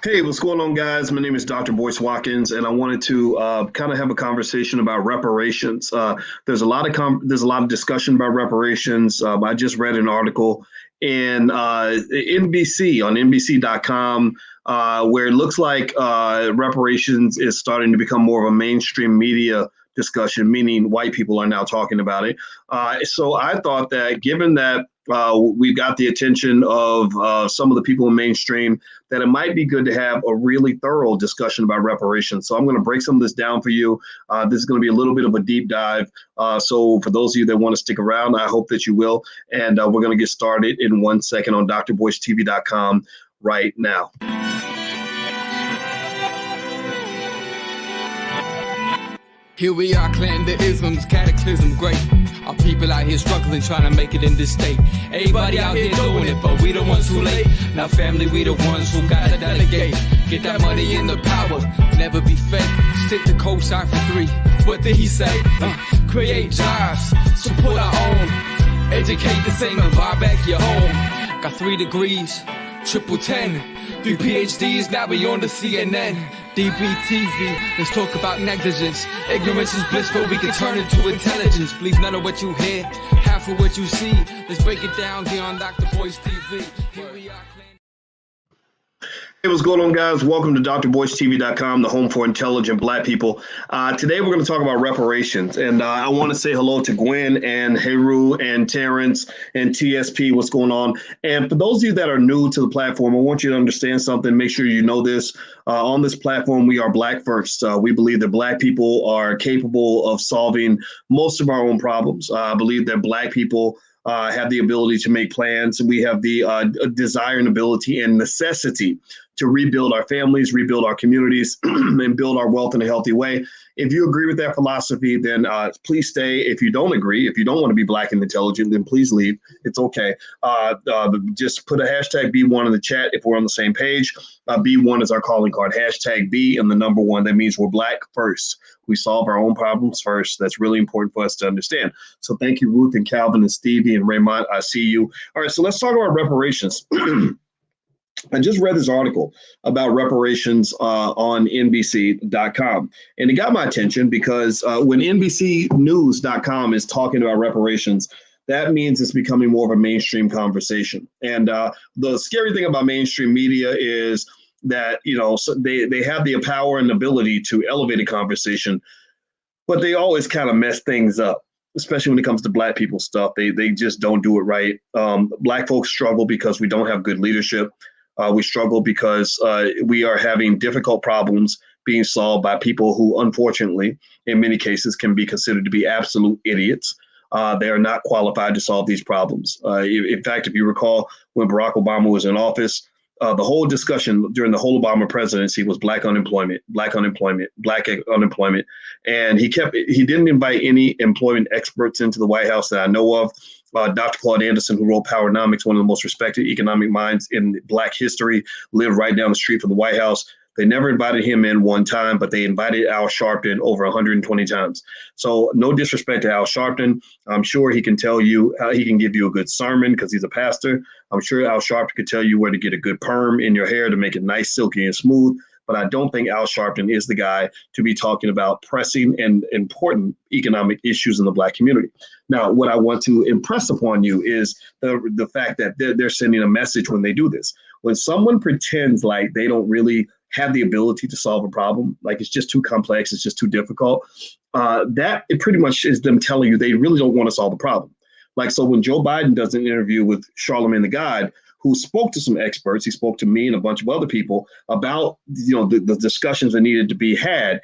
Hey, what's going on, guys? My name is Dr. Boyce Watkins, and I wanted to kind of have a conversation about reparations. There's a lot of discussion about reparations. I just read an article in NBC on NBC.com where it looks like reparations is starting to become more of a mainstream media discussion, meaning white people are now talking about it. So I thought that given that we've got the attention of some of the people in mainstream, that it might be good to have a really thorough discussion about reparations. So I'm going to break some of this down for you. This is going to be a little bit of a deep dive. So for those of you that want to stick around, I hope that you will. And we're going to get started in 1 second on drboycetv.com right now. Here we are, clan the isms, cataclysm, great. Our people out here struggling, trying to make it in this state. Everybody out here doing it, but we the ones who late. Now family, we the ones who gotta delegate. Get that money in the power, never be fake. Stick to cosign for 3. What did he say? Create jobs, support our own. Educate the same and buy back your home. Got 3 degrees, triple 10. 3 PhDs, now we on the CNN. DBTV, let's talk about negligence. Ignorance is bliss, but we can turn it to intelligence. Believe none of what you hear, half of what you see. Let's break it down here on Dr. Boyce TV. Here we are. Hey, what's going on, guys? Welcome to drboycetv.com, the home for intelligent Black people. Today, we're going to talk about reparations. And I want to say hello to Gwen and Heru and Terrence and TSP. What's going on? And for those of you that are new to the platform, I want you to understand something. Make sure you know this. On this platform, we are Black first. We believe that Black people are capable of solving most of our own problems. I believe that Black people have the ability to make plans. We have the desire and ability and necessity to rebuild our families, rebuild our communities, and build our wealth in a healthy way. If you agree with that philosophy, then please stay. If you don't agree, if you don't want to be Black and intelligent, then please leave. It's okay. Just put a hashtag B1 in the chat if we're on the same page. B1 is our calling card. Hashtag B and the number 1. That means we're Black first. We solve our own problems first. That's really important for us to understand. So thank you, Ruth and Calvin and Stevie and Raymond. I see you. All right, so let's talk about reparations. I just read this article about reparations on NBC.com, and it got my attention because when NBCnews.com is talking about reparations, that means it's becoming more of a mainstream conversation. And the scary thing about mainstream media is that, so they have the power and ability to elevate a conversation, but they always kind of mess things up, especially when it comes to Black people stuff. They just don't do it right. Black folks struggle because we don't have good leadership. We struggle because we are having difficult problems being solved by people who, unfortunately, in many cases, can be considered to be absolute idiots. They are not qualified to solve these problems. In fact, if you recall, when Barack Obama was in office, the whole discussion during the whole Obama presidency was Black unemployment, Black unemployment, Black unemployment. And he didn't invite any employment experts into the White House that I know of. Dr. Claude Anderson, who wrote Powernomics, one of the most respected economic minds in Black history, lived right down the street from the White House. They never invited him in one time, but they invited Al Sharpton over 120 times. So no disrespect to Al Sharpton. I'm sure he can tell you how he can give you a good sermon because he's a pastor. I'm sure Al Sharpton could tell you where to get a good perm in your hair to make it nice, silky, and smooth. But I don't think Al Sharpton is the guy to be talking about pressing and important economic issues in the Black community. Now, what I want to impress upon you is the fact that they're sending a message when they do this. When someone pretends like they don't really have the ability to solve a problem, like it's just too complex, it's just too difficult, that it pretty much is them telling you they really don't want to solve the problem. Like, so when Joe Biden does an interview with Charlemagne the God, who spoke to some experts, he spoke to me and a bunch of other people about, the discussions that needed to be had.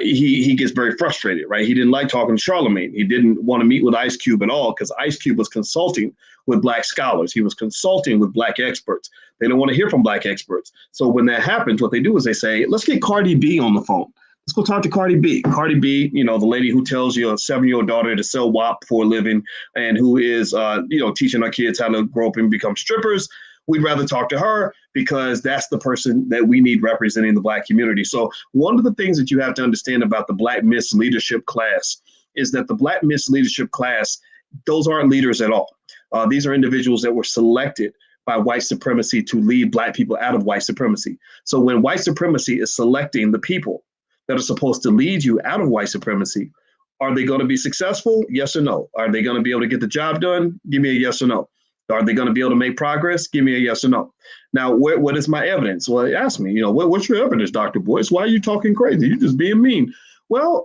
He gets very frustrated, right? He didn't like talking to Charlemagne. He didn't want to meet with Ice Cube at all because Ice Cube was consulting with Black scholars. He was consulting with Black experts. They don't want to hear from Black experts. So when that happens, what they do is they say, let's get Cardi B on the phone. Let's go talk to Cardi B. Cardi B, the lady who tells your 7-year-old daughter to sell WAP for a living and who is, teaching our kids how to grow up and become strippers. We'd rather talk to her because that's the person that we need representing the Black community. So one of the things that you have to understand about the Black Miss Leadership class is that the Black Miss Leadership class, those aren't leaders at all. These are individuals that were selected by white supremacy to lead Black people out of white supremacy. So when white supremacy is selecting the people that are supposed to lead you out of white supremacy, are they going to be successful? Yes or no? Are they going to be able to get the job done? Give me a yes or no. Are they going to be able to make progress? Give me a yes or no. Now, what is my evidence? Well, they asked me, what's your evidence, Dr. Boyce? Why are you talking crazy? You're just being mean. Well,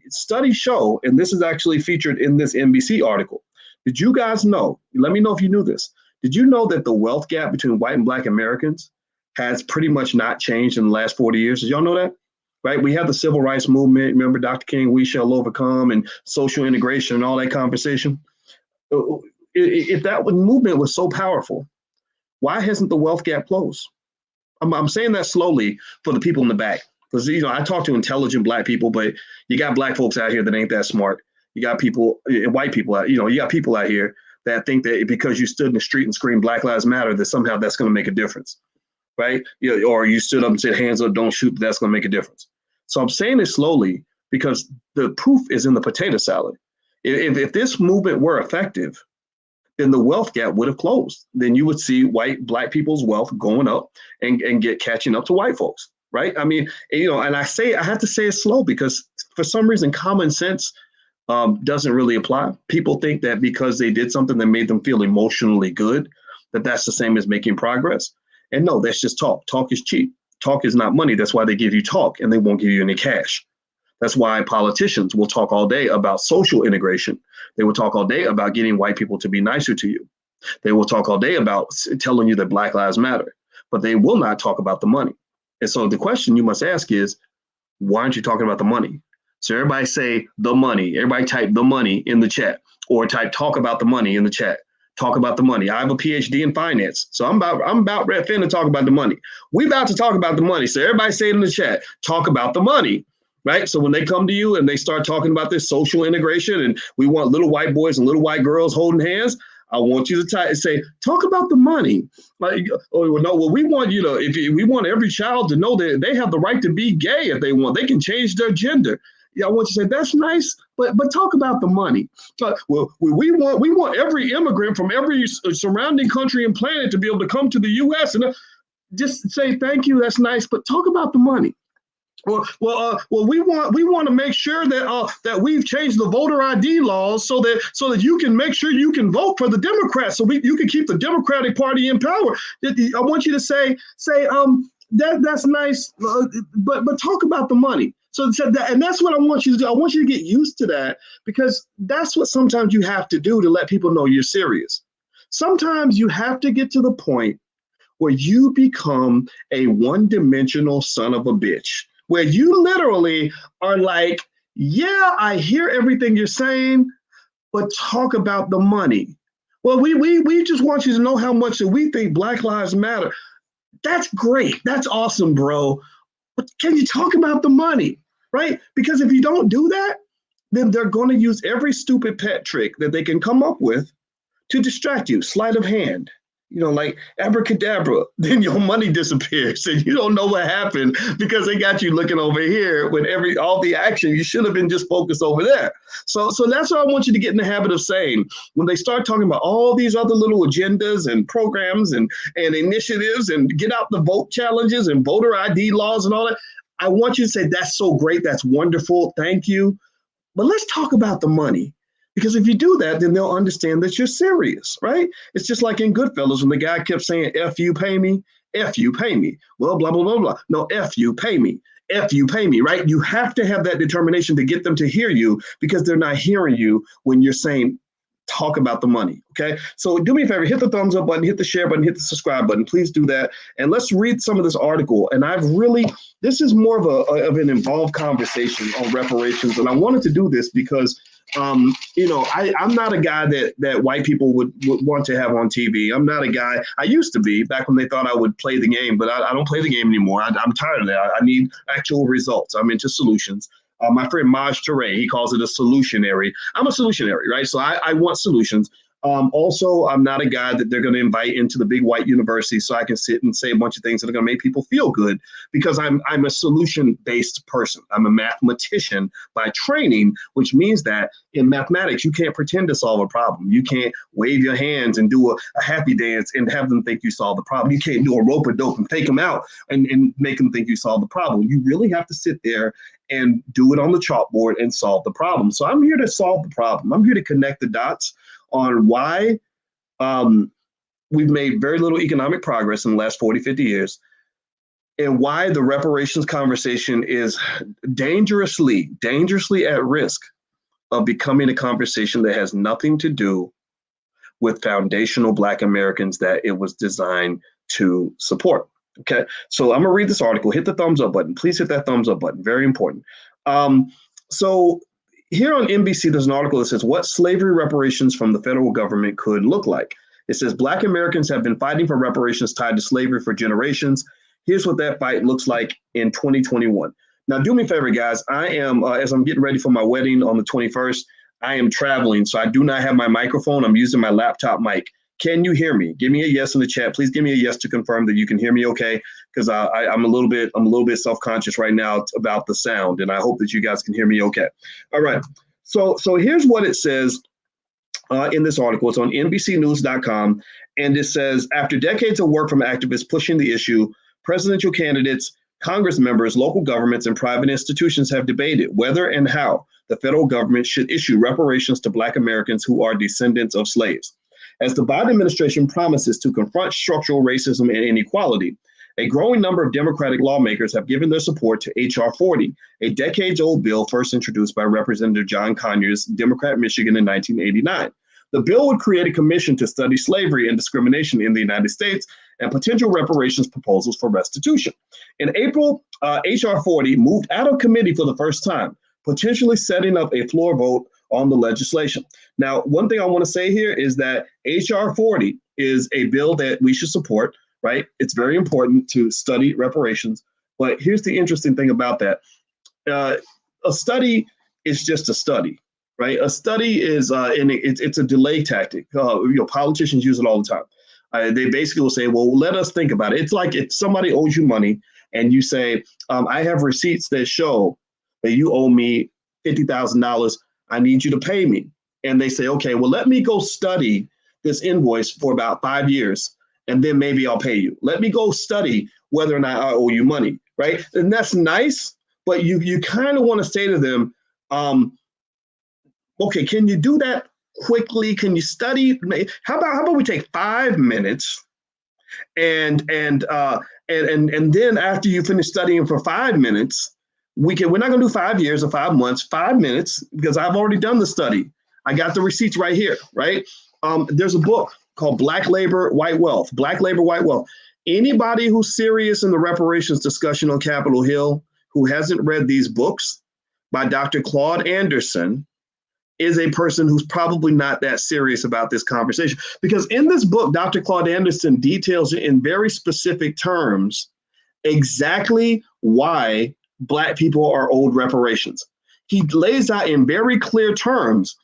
studies show, and this is actually featured in this NBC article. Did you guys know? Let me know if you knew this. Did you know that the wealth gap between white and Black Americans has pretty much not changed in the last 40 years? Did y'all know that? Right? We have the civil rights movement. Remember Dr. King, we shall overcome, and social integration and all that conversation. If that movement was so powerful, why hasn't the wealth gap closed? I'm saying that slowly for the people in the back. Because, I talk to intelligent Black people, but you got Black folks out here that ain't that smart. You got people, white people, you got people out here that think that because you stood in the street and screamed Black Lives Matter, that somehow that's going to make a difference, right? Or you stood up and said, hands up, don't shoot, that's going to make a difference. So I'm saying this slowly because the proof is in the potato salad. If this movement were effective, then the wealth gap would have closed. Then you would see Black people's wealth going up and catching up to white folks, right? I mean, and I have to say it slow because for some reason, common sense doesn't really apply. People think that because they did something that made them feel emotionally good, that's the same as making progress. And no, that's just talk. Talk is cheap. Talk is not money. That's why they give you talk and they won't give you any cash. That's why politicians will talk all day about social integration. They will talk all day about getting white people to be nicer to you. They will talk all day about telling you that Black Lives Matter, but they will not talk about the money. And so the question you must ask is, why aren't you talking about the money? So everybody say the money. Everybody type the money in the chat, or type talk about the money in the chat. Talk about the money. I have a PhD in finance, so I'm about to talk about the money. We about to talk about the money. So everybody say it in the chat. Talk about the money. Right. So when they come to you and they start talking about this social integration and we want little white boys and little white girls holding hands, I want you to say, talk about the money. Like, we want we want every child to know that they have the right to be gay if they want. They can change their gender. Yeah, I want you to say that's nice, but talk about the money. We want every immigrant from every surrounding country and planet to be able to come to the U.S. and just say thank you. That's nice, but talk about the money. Well, we want to make sure that we've changed the voter ID laws so that you can make sure you can vote for the Democrats, so you can keep the Democratic Party in power. I want you to say that's nice, but talk about the money. So that, and that's what I want you to do. I want you to get used to that, because that's what sometimes you have to do to let people know you're serious. Sometimes you have to get to the point where you become a one-dimensional son of a bitch, where you literally are like, yeah, I hear everything you're saying, but talk about the money. Well, we just want you to know how much that we think Black Lives Matter. That's great. That's awesome, bro. But can you talk about the money, right? Because if you don't do that, then they're going to use every stupid pet trick that they can come up with to distract you. Sleight of hand. Like abracadabra, then your money disappears and you don't know what happened because they got you looking over here when all the action, you should have been just focused over there. So that's what I want you to get in the habit of saying. When they start talking about all these other little agendas and programs and initiatives and get out the vote challenges and voter ID laws and all that, I want you to say, that's so great. That's wonderful. Thank you. But let's talk about the money. Because if you do that, then they'll understand that you're serious, right? It's just like in Goodfellas when the guy kept saying, F you, pay me, F you, pay me. Well, blah, blah, blah, blah. No, F you, pay me, F you, pay me, right? You have to have that determination to get them to hear you, because they're not hearing you when you're saying, talk about the money, okay? So do me a favor, hit the thumbs up button, hit the share button, hit the subscribe button. Please do that. And let's read some of this article. And this is more of an involved conversation on reparations. And I wanted to do this because I'm not a guy that white people would want to have on TV. I'm not a guy. I used to be back when they thought I would play the game, but I don't play the game anymore. I'm tired of that. I need actual results. I'm into solutions. My friend Maj Toure, he calls it a solutionary. I'm a solutionary, right? So I want solutions. Also, I'm not a guy that they're going to invite into the big white university so I can sit and say a bunch of things that are going to make people feel good, because I'm a solution-based person. I'm a mathematician by training, which means that in mathematics, you can't pretend to solve a problem. You can't wave your hands and do a happy dance and have them think you solved the problem. You can't do a rope-a-dope and take them out and make them think you solved the problem. You really have to sit there and do it on the chalkboard and solve the problem. So I'm here to solve the problem. I'm here to connect the dots on why we've made very little economic progress in the last 40, 50 years, and why the reparations conversation is dangerously at risk of becoming a conversation that has nothing to do with foundational Black Americans that it was designed to support. Okay, so I'm gonna read this article. Hit the thumbs up button. Please hit that thumbs up button. Very important. So here on NBC, there's an article that says what slavery reparations from the federal government could look like. It says Black Americans have been fighting for reparations tied to slavery for generations. Here's what that fight looks like in 2021. Now, do me a favor, guys. I am, as I'm getting ready for my wedding on the 21st, I am traveling, so I do not have my microphone. I'm using my laptop mic. Can you hear me? Give me a yes in the chat. Please give me a yes to confirm that you can hear me okay, because I'm a little bit self-conscious right now about the sound, and I hope that you guys can hear me okay. All right. So here's what it says in this article. It's on NBCnews.com, and it says, after decades of work from activists pushing the issue, presidential candidates, Congress members, local governments, and private institutions have debated whether and how the federal government should issue reparations to Black Americans who are descendants of slaves. As the Biden administration promises to confront structural racism and inequality, a growing number of Democratic lawmakers have given their support to H.R. 40, a decades-old bill first introduced by Representative John Conyers, Democrat, Michigan, in 1989. The bill would create a commission to study slavery and discrimination in the United States and potential reparations proposals for restitution. In April, H.R. 40 moved out of committee for the first time, potentially setting up a floor vote on the legislation. Now, one thing I want to say here is that H.R. 40 is a bill that we should support, right? It's very important to study reparations. But here's the interesting thing about that. A study is just a study, right? A study is, and it's a delay tactic. Politicians use it all the time. They basically will say, well, let us think about it. It's like if somebody owes you money and you say, I have receipts that show that you owe me $50,000. I need you to pay me. And they say, okay, well, let me go study this invoice for about 5 years, and then maybe I'll pay you. Let me go study whether or not I owe you money, right? And that's nice, but you kind of want to say to them, okay, can you do that quickly? Can you study? How about we take 5 minutes and then after you finish studying for 5 minutes, we're not going to do 5 years or 5 months, 5 minutes, because I've already done the study. I got the receipts right here, right? There's a book called Black Labor, White Wealth. Black Labor, White Wealth. Anybody who's serious in the reparations discussion on Capitol Hill who hasn't read these books by Dr. Claude Anderson is a person who's probably not that serious about this conversation. Because in this book, Dr. Claude Anderson details in very specific terms exactly why Black people are owed reparations. He lays out in very clear terms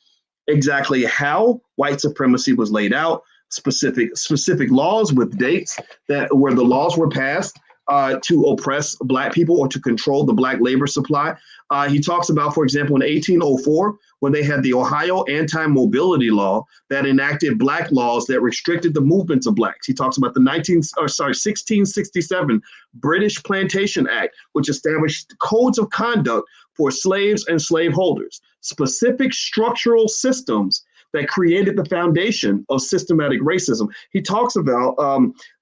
exactly how white supremacy was laid out, specific laws with dates that where the laws were passed to oppress Black people or to control the Black labor supply. He talks about, for example, in 1804, when they had the Ohio Anti-Mobility Law that enacted Black laws that restricted the movements of Blacks. He talks about the 1667 British Plantation Act, which established codes of conduct for slaves and slaveholders, specific structural systems that created the foundation of systematic racism. He talks about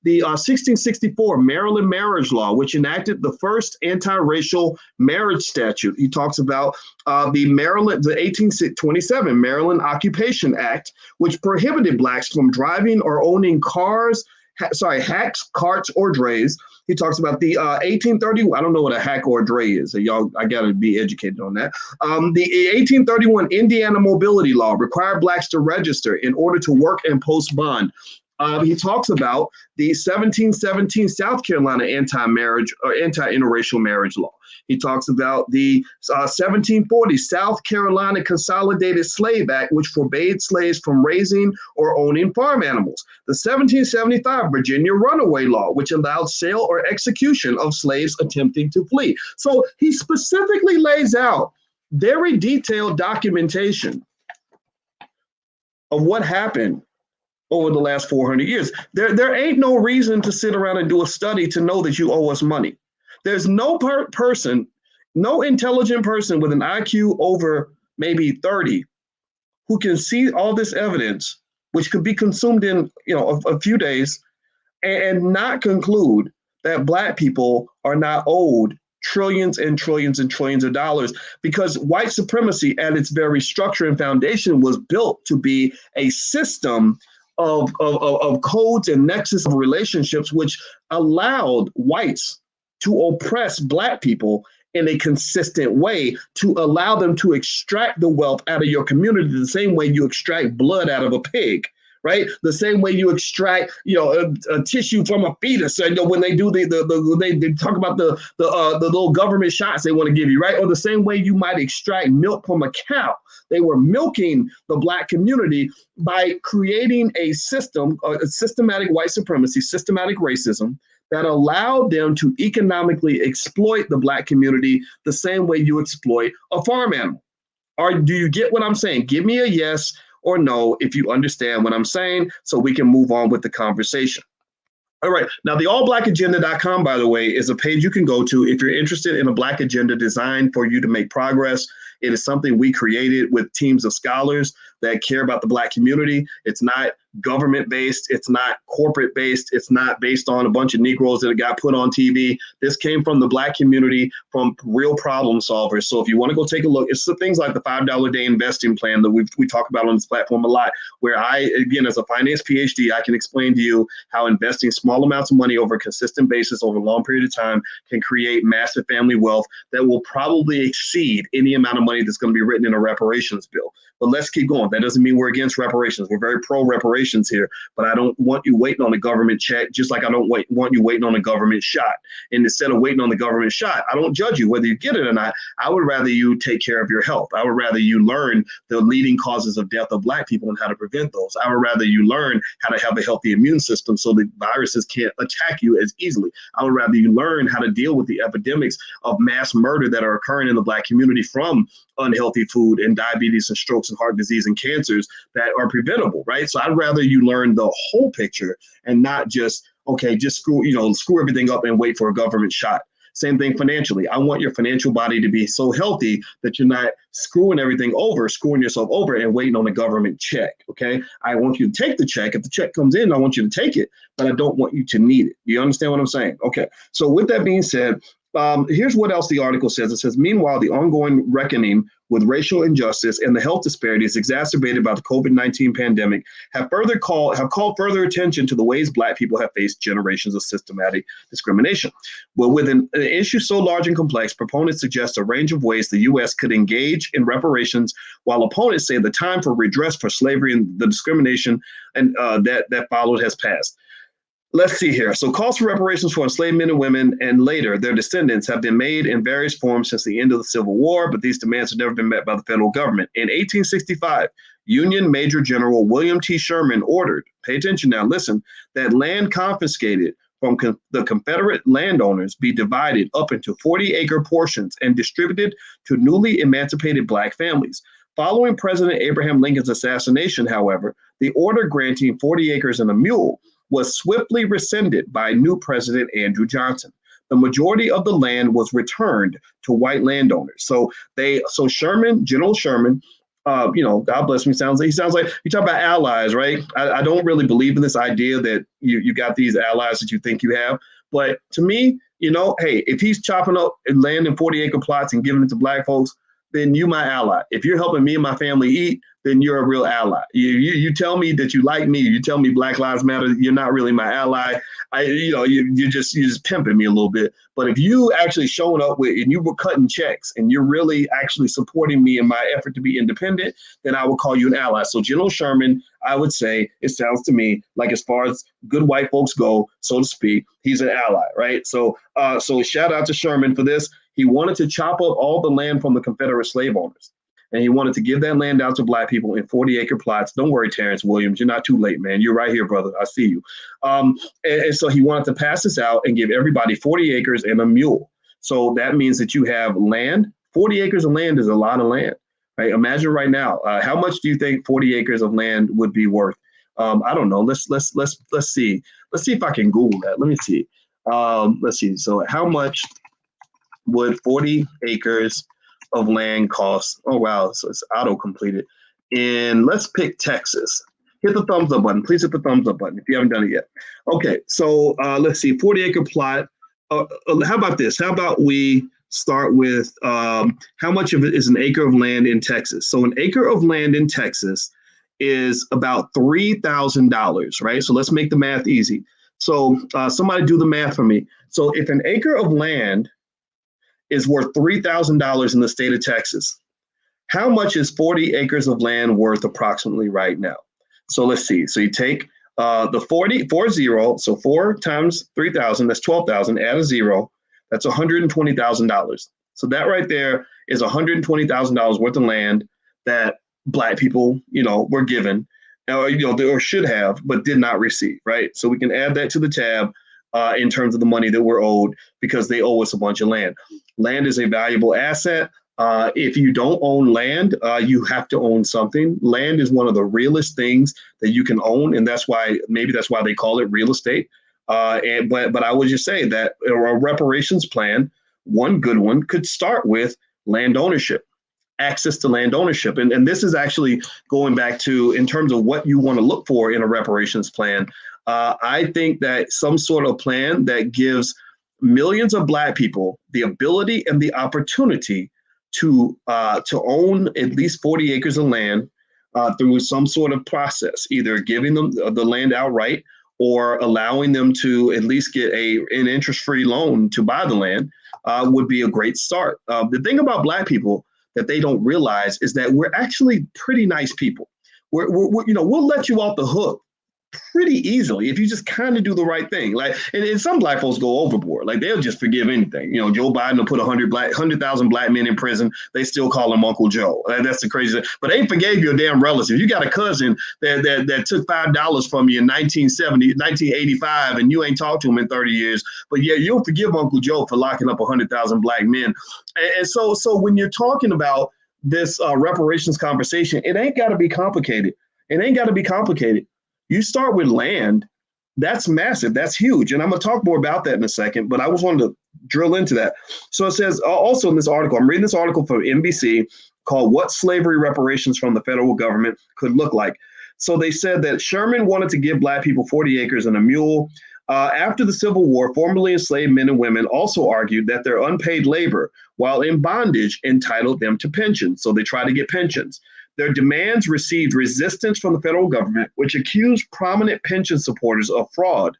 the 1664 Maryland marriage law, which enacted the first anti-racial marriage statute. He talks about the 1827 Maryland Occupation Act, which prohibited Blacks from driving or owning cars, hacks, carts, or drays. He talks about the 1830, I don't know what a hack or a dray is. So y'all, I got to be educated on that. The 1831 Indiana Mobility Law required Blacks to register in order to work and post bond. He talks about the 1717 South Carolina anti-marriage or anti-interracial marriage law. He talks about the 1740 South Carolina Consolidated Slave Act, which forbade slaves from raising or owning farm animals. The 1775 Virginia Runaway Law, which allowed sale or execution of slaves attempting to flee. So he specifically lays out very detailed documentation of what happened over the last 400 years. There ain't no reason to sit around and do a study to know that you owe us money. There's no person, no intelligent person with an IQ over maybe 30 who can see all this evidence, which could be consumed in a few days, and not conclude that Black people are not owed trillions and trillions and trillions of dollars, because white supremacy at its very structure and foundation was built to be a system of codes and nexus of relationships which allowed whites to oppress Black people in a consistent way, to allow them to extract the wealth out of your community the same way you extract blood out of a pig, right? The same way you extract, a tissue from a fetus. When they do they talk about the little government shots they want to give you, right? Or the same way you might extract milk from a cow. They were milking the Black community by creating a system, a systematic white supremacy, systematic racism that allowed them to economically exploit the Black community the same way you exploit a farm animal. Do you get what I'm saying? Give me a yes or no if you understand what I'm saying, so we can move on with the conversation. All right. Now, the allblackagenda.com, by the way, is a page you can go to if you're interested in a Black agenda designed for you to make progress. It is something we created with teams of scholars that care about the Black community. It's not government-based. It's not corporate-based. It's not based on a bunch of Negroes that got put on TV. This came from the Black community, from real problem solvers. So if you want to go take a look, it's the things like the $5 a day investing plan that we talk about on this platform a lot, where I, again, as a finance PhD, I can explain to you how investing small amounts of money over a consistent basis over a long period of time can create massive family wealth that will probably exceed any amount of money that's going to be written in a reparations bill. But let's keep going. That doesn't mean we're against reparations. We're very pro-reparations here, but I don't want you waiting on a government check, just like I don't want you waiting on a government shot. And instead of waiting on the government shot, I don't judge you whether you get it or not. I would rather you take care of your health. I would rather you learn the leading causes of death of Black people and how to prevent those. I would rather you learn how to have a healthy immune system so that viruses can't attack you as easily. I would rather you learn how to deal with the epidemics of mass murder that are occurring in the Black community from unhealthy food and diabetes and strokes and heart disease and cancers that are preventable, right? So I'd rather you learn the whole picture and not just screw everything up and wait for a government shot. Same thing financially. I want your financial body to be so healthy that you're not screwing yourself over and waiting on a government check, okay? I want you to take the check. If the check comes in, I want you to take it, but I don't want you to need it. Do you understand what I'm saying? Okay, so with that being said, here's what else the article says. It says, meanwhile, the ongoing reckoning with racial injustice and the health disparities exacerbated by the COVID-19 pandemic have called further attention to the ways Black people have faced generations of systematic discrimination. Well, with an issue so large and complex, proponents suggest a range of ways the U.S. could engage in reparations, while opponents say the time for redress for slavery and the discrimination and that followed has passed. Let's see here. So calls for reparations for enslaved men and women and later their descendants have been made in various forms since the end of the Civil War, but these demands have never been met by the federal government. In 1865, Union Major General William T. Sherman ordered, pay attention now, listen, that land confiscated from the Confederate landowners be divided up into 40-acre portions and distributed to newly emancipated Black families. Following President Abraham Lincoln's assassination, however, the order granting 40 acres and a mule was swiftly rescinded by new President Andrew Johnson. The majority of the land was returned to white landowners. So General Sherman, God bless him. He sounds like you talk about allies, right? I don't really believe in this idea that you got these allies that you think you have. But to me, hey, if he's chopping up land in 40-acre plots and giving it to Black folks, then you my ally. If you're helping me and my family eat, then you're a real ally. You tell me that you like me, you tell me Black Lives Matter, you're not really my ally. You're just pimping me a little bit. But if you actually showing up with and you were cutting checks and you're really actually supporting me in my effort to be independent, then I will call you an ally. So General Sherman, I would say, it sounds to me like as far as good white folks go, so to speak, he's an ally, right? So shout out to Sherman for this. He wanted to chop up all the land from the Confederate slave owners. And he wanted to give that land out to Black people in 40-acre plots. Don't worry, Terrence Williams, you're not too late, man. You're right here, brother. I see you. And so he wanted to pass this out and give everybody 40 acres and a mule. So that means that you have land. 40 acres of land is a lot of land, right? Imagine right now, how much do you think 40 acres of land would be worth? I don't know. Let's see. Let's see if I can Google that. Let me see. Let's see. So how much would 40 acres of land cost? Oh, wow. So it's auto completed. And let's pick Texas. Hit the thumbs up button. Please hit the thumbs up button if you haven't done it yet. Okay. So let's see. 40-acre plot. How about this? How about we start with how much of it is an acre of land in Texas? So an acre of land in Texas is about $3,000, right? So let's make the math easy. So somebody do the math for me. So if an acre of land is worth $3,000 in the state of Texas, how much is 40 acres of land worth approximately right now? So let's see. So you take the 40, so 4 times 3,000, that's 12,000, add a zero, that's $120,000. So that right there is $120,000 worth of land that Black people, were given, or should have, but did not receive, right? So we can add that to the tab in terms of the money that we're owed because they owe us a bunch of land. Land is a valuable asset. If you don't own land, you have to own something. Land is one of the realest things that you can own, and that's why they call it real estate. But I would just say that a reparations plan, one good one, could start with land ownership, access to land ownership. And this is actually going back to, in terms of what you want to look for in a reparations plan. I think that some sort of plan that gives millions of Black people the ability and the opportunity to own at least 40 acres of land through some sort of process, either giving them the land outright or allowing them to at least get an interest-free loan to buy the land would be a great start. The thing about Black people that they don't realize is that we're actually pretty nice people. We'll let you off the hook pretty easily if you just kind of do the right thing. Like, and some Black folks go overboard. Like, they'll just forgive anything. Joe Biden will put 100,000 Black men in prison. They still call him Uncle Joe. That's the crazy thing. But they forgave your damn relative. You got a cousin that took $5 from you in 1985, and you ain't talked to him in 30 years. But yeah, you'll forgive Uncle Joe for locking up 100,000 Black men. And so when you're talking about this reparations conversation, it ain't got to be complicated. You start with land. That's massive. That's huge. And I'm going to talk more about that in a second, but I just wanted to drill into that. So it says also in this article, I'm reading this article from NBC called What Slavery Reparations from the Federal Government Could Look Like. So they said that Sherman wanted to give Black people 40 acres and a mule. After the Civil War, formerly enslaved men and women also argued that their unpaid labor while in bondage entitled them to pensions. So they tried to get pensions. Their demands received resistance from the federal government, which accused prominent pension supporters of fraud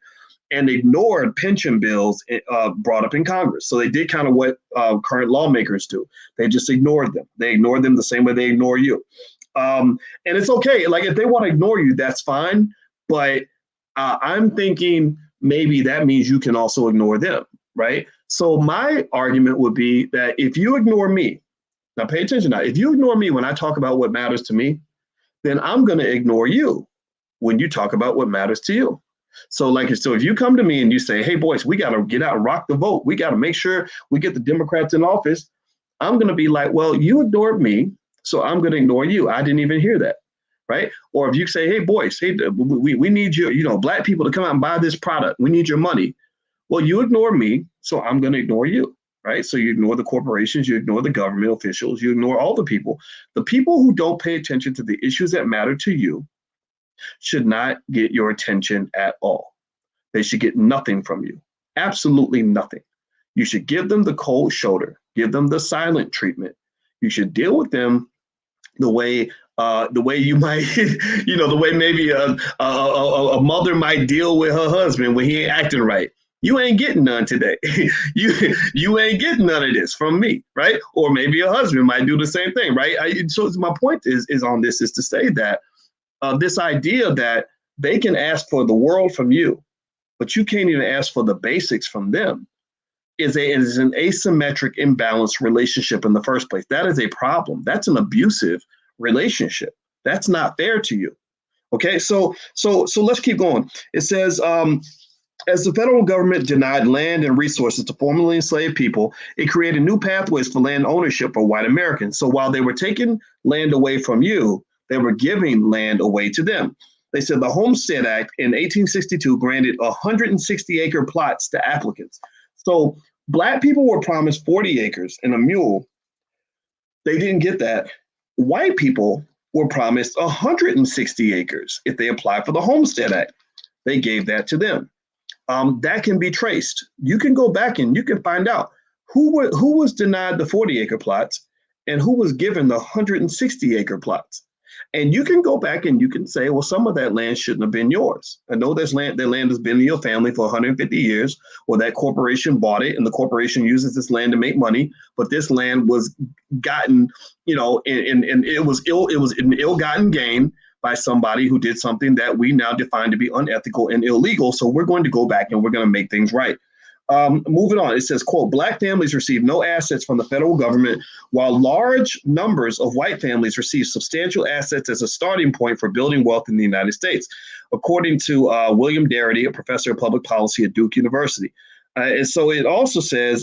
and ignored pension bills brought up in Congress. So they did kind of what current lawmakers do. They just ignored them. They ignored them the same way they ignore you. And it's okay. Like, if they want to ignore you, that's fine. But I'm thinking maybe that means you can also ignore them, right? So my argument would be that if you ignore me, now pay attention now, if you ignore me when I talk about what matters to me, then I'm going to ignore you when you talk about what matters to you. So if you come to me and you say, hey, Boyce, we got to get out and rock the vote. We got to make sure we get the Democrats in office. I'm going to be like, well, you ignored me, so I'm going to ignore you. I didn't even hear that. Right. Or if you say, hey, Boyce, hey, we need you, Black people to come out and buy this product. We need your money. Well, you ignore me, so I'm going to ignore you. Right. So you ignore the corporations, you ignore the government officials, you ignore all the people. The people who don't pay attention to the issues that matter to you should not get your attention at all. They should get nothing from you. Absolutely nothing. You should give them the cold shoulder, give them the silent treatment, You should deal with them the way you might, the way maybe a mother might deal with her husband when he ain't acting right. You ain't getting none today. you ain't getting none of this from me, right? Or maybe a husband might do the same thing, right? So my point is on this is to say that this idea that they can ask for the world from you, but you can't even ask for the basics from them is an asymmetric, imbalanced relationship in the first place. That is a problem. That's an abusive relationship. That's not fair to you. Okay, so let's keep going. It says, as the federal government denied land and resources to formerly enslaved people, it created new pathways for land ownership for white Americans. So while they were taking land away from you, they were giving land away to them. They said the Homestead Act in 1862 granted 160-acre plots to applicants. So Black people were promised 40 acres and a mule. They didn't get that. White people were promised 160 acres if they applied for the Homestead Act. They gave that to them. That can be traced. You can go back and you can find out who was denied the 40-acre plots and who was given the 160-acre plots. And you can go back and you can say, well, some of that land shouldn't have been yours. I know that land has been in your family for 150 years, or that corporation bought it and the corporation uses this land to make money. But this land was gotten, and it was an ill-gotten gain by somebody who did something that we now define to be unethical and illegal. So we're going to go back and we're going to make things right. Moving on, it says, quote, Black families receive no assets from the federal government, while large numbers of white families receive substantial assets as a starting point for building wealth in the United States, according to William Darity, a professor of public policy at Duke University. And so it also says,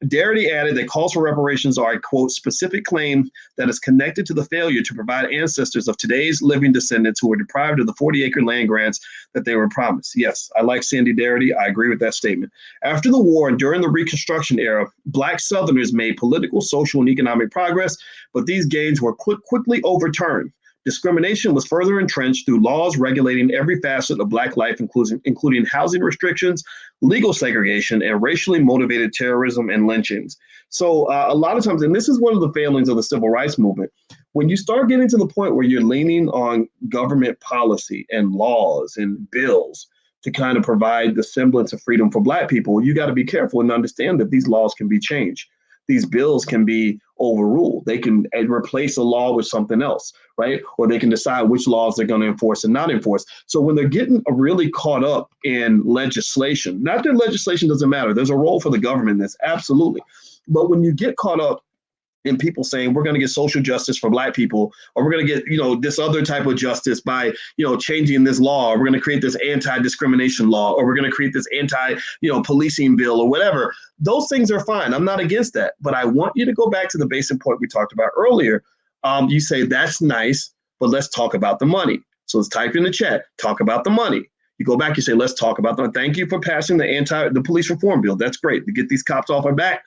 Darity added that calls for reparations are a, quote, specific claim that is connected to the failure to provide ancestors of today's living descendants who were deprived of the 40-acre land grants that they were promised. Yes, I like Sandy Darity. I agree with that statement. After the war and during the Reconstruction era, Black Southerners made political, social, and economic progress, but these gains were quickly overturned. Discrimination was further entrenched through laws regulating every facet of Black life, including housing restrictions, legal segregation, and racially motivated terrorism and lynchings. So a lot of times, and this is one of the failings of the civil rights movement, when you start getting to the point where you're leaning on government policy and laws and bills to kind of provide the semblance of freedom for Black people, you got to be careful and understand that these laws can be changed. These bills can be overruled. They can replace a law with something else, right? Or they can decide which laws they're going to enforce and not enforce. So when they're getting really caught up in legislation, not that legislation doesn't matter. There's a role for the government in this, absolutely. But when you get caught up in people saying we're going to get social justice for Black people, or we're going to get, this other type of justice by, changing this law, or we're going to create this anti-discrimination law, or we're going to create this policing bill or whatever. Those things are fine. I'm not against that. But I want you to go back to the basic point we talked about earlier. You say that's nice, but let's talk about the money. So let's type in the chat, talk about the money. You go back, you say, let's talk about the, thank you for passing the police reform bill. That's great to get these cops off our back,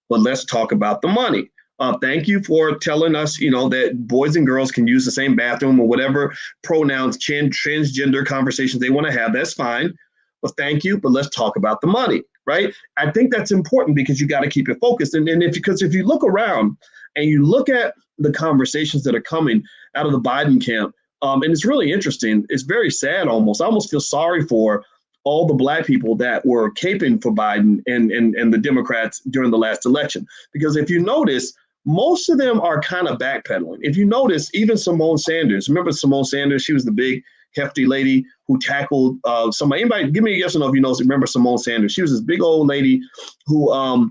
but let's talk about the money. Thank you for telling us, that boys and girls can use the same bathroom or whatever pronouns, transgender conversations they want to have. That's fine. But thank you. But let's talk about the money, right? I think that's important because you got to keep it focused. And because if you look around and you look at the conversations that are coming out of the Biden camp, and it's really interesting. It's very sad almost. I almost feel sorry for all the Black people that were caping for Biden and the Democrats during the last election. Because if you notice, most of them are kind of backpedaling. If you notice, even Simone Sanders, remember Simone Sanders? She was the big, hefty lady who tackled somebody. Anybody, give me a yes or no if you know. Remember Simone Sanders? She was this big old lady who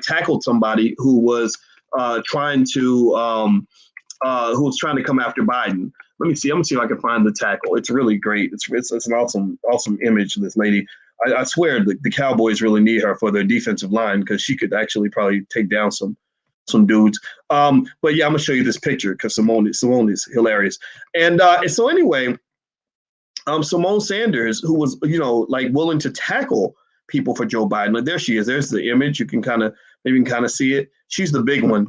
tackled somebody who was trying to come after Biden. Let me see. I'm gonna see if I can find the tackle. It's really great. It's an awesome image of this lady. I swear the Cowboys really need her for their defensive line because she could actually probably take down some dudes. But yeah, I'm gonna show you this picture because Simone is hilarious. And so anyway, Simone Sanders, who was willing to tackle people for Joe Biden. Like, there she is. There's the image. You can kind of see it. She's the big one.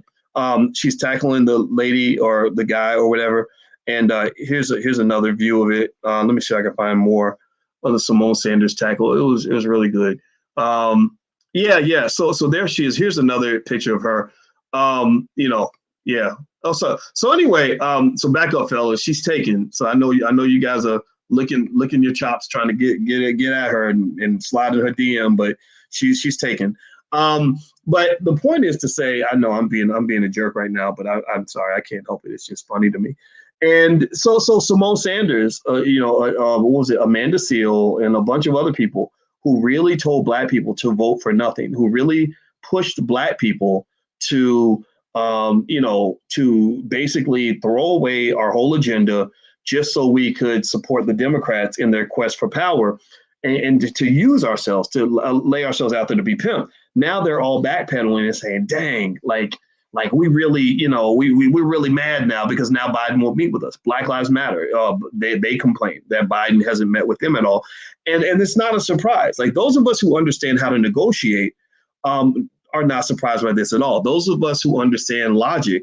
She's tackling the lady or the guy or whatever. And here's another view of it. Let me see if I can find more of the Simone Sanders tackle. It was really good. Yeah. So there she is. Here's another picture of her. Yeah. Oh, so anyway, so back up, fellas. She's taken. So I know you guys are licking your chops, trying to get at her and slide in her DM, but she's taken. But the point is to say, I know I'm being a jerk right now, but I'm sorry, I can't help it. It's just funny to me. And so Simone Sanders, what was it, Amanda Seal, and a bunch of other people who really told Black people to vote for nothing, who really pushed Black people to to basically throw away our whole agenda just so we could support the Democrats in their quest for power and to use ourselves, to lay ourselves out there to be pimped. Now they're all backpedaling and saying, dang, like we really, we're really mad now because now Biden won't meet with us. Black Lives Matter. They complain that Biden hasn't met with them at all. And it's not a surprise. Like, those of us who understand how to negotiate are not surprised by this at all. Those of us who understand logic,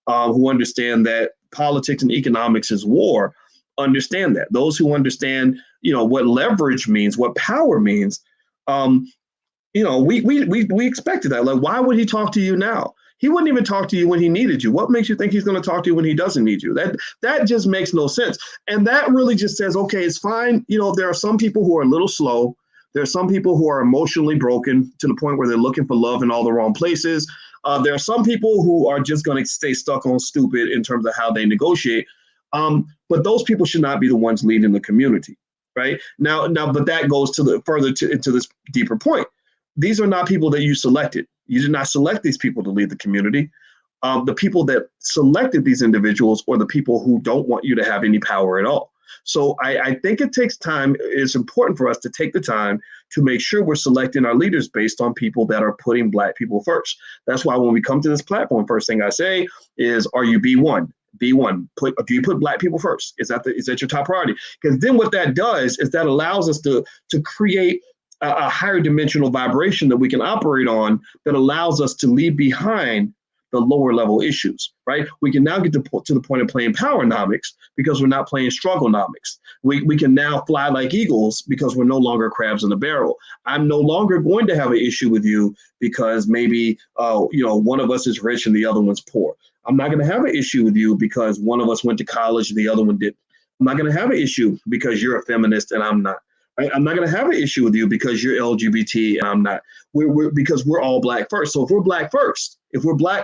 who understand that politics and economics is war, understand that. Those who understand, what leverage means, what power means, we expected that. Like, why would he talk to you now? He wouldn't even talk to you when he needed you. What makes you think he's going to talk to you when he doesn't need you? That just makes no sense. And that really just says, okay, it's fine. There are some people who are a little slow. There are some people who are emotionally broken to the point where they're looking for love in all the wrong places. There are some people who are just going to stay stuck on stupid in terms of how they negotiate. But those people should not be the ones leading the community, right? Now, but that goes into this deeper point. These are not people that you selected. You did not select these people to lead the community. The people that selected these individuals are the people who don't want you to have any power at all. So I think it takes time. It's important for us to take the time to make sure we're selecting our leaders based on people that are putting Black people first. That's why when we come to this platform, first thing I say is, are you B1? B1, do you put Black people first? Is that your top priority? Because then what that does is that allows us to create a higher dimensional vibration that we can operate on that allows us to leave behind the lower level issues, right? We can now get to the point of playing powernomics because we're not playing strugglenomics. We can now fly like eagles because we're no longer crabs in a barrel. I'm no longer going to have an issue with you because maybe one of us is rich and the other one's poor. I'm not going to have an issue with you because one of us went to college and the other one didn't. I'm not going to have an issue because you're a feminist and I'm not. I'm not going to have an issue with you because you're LGBT and I'm not. Because we're all Black first. So if we're Black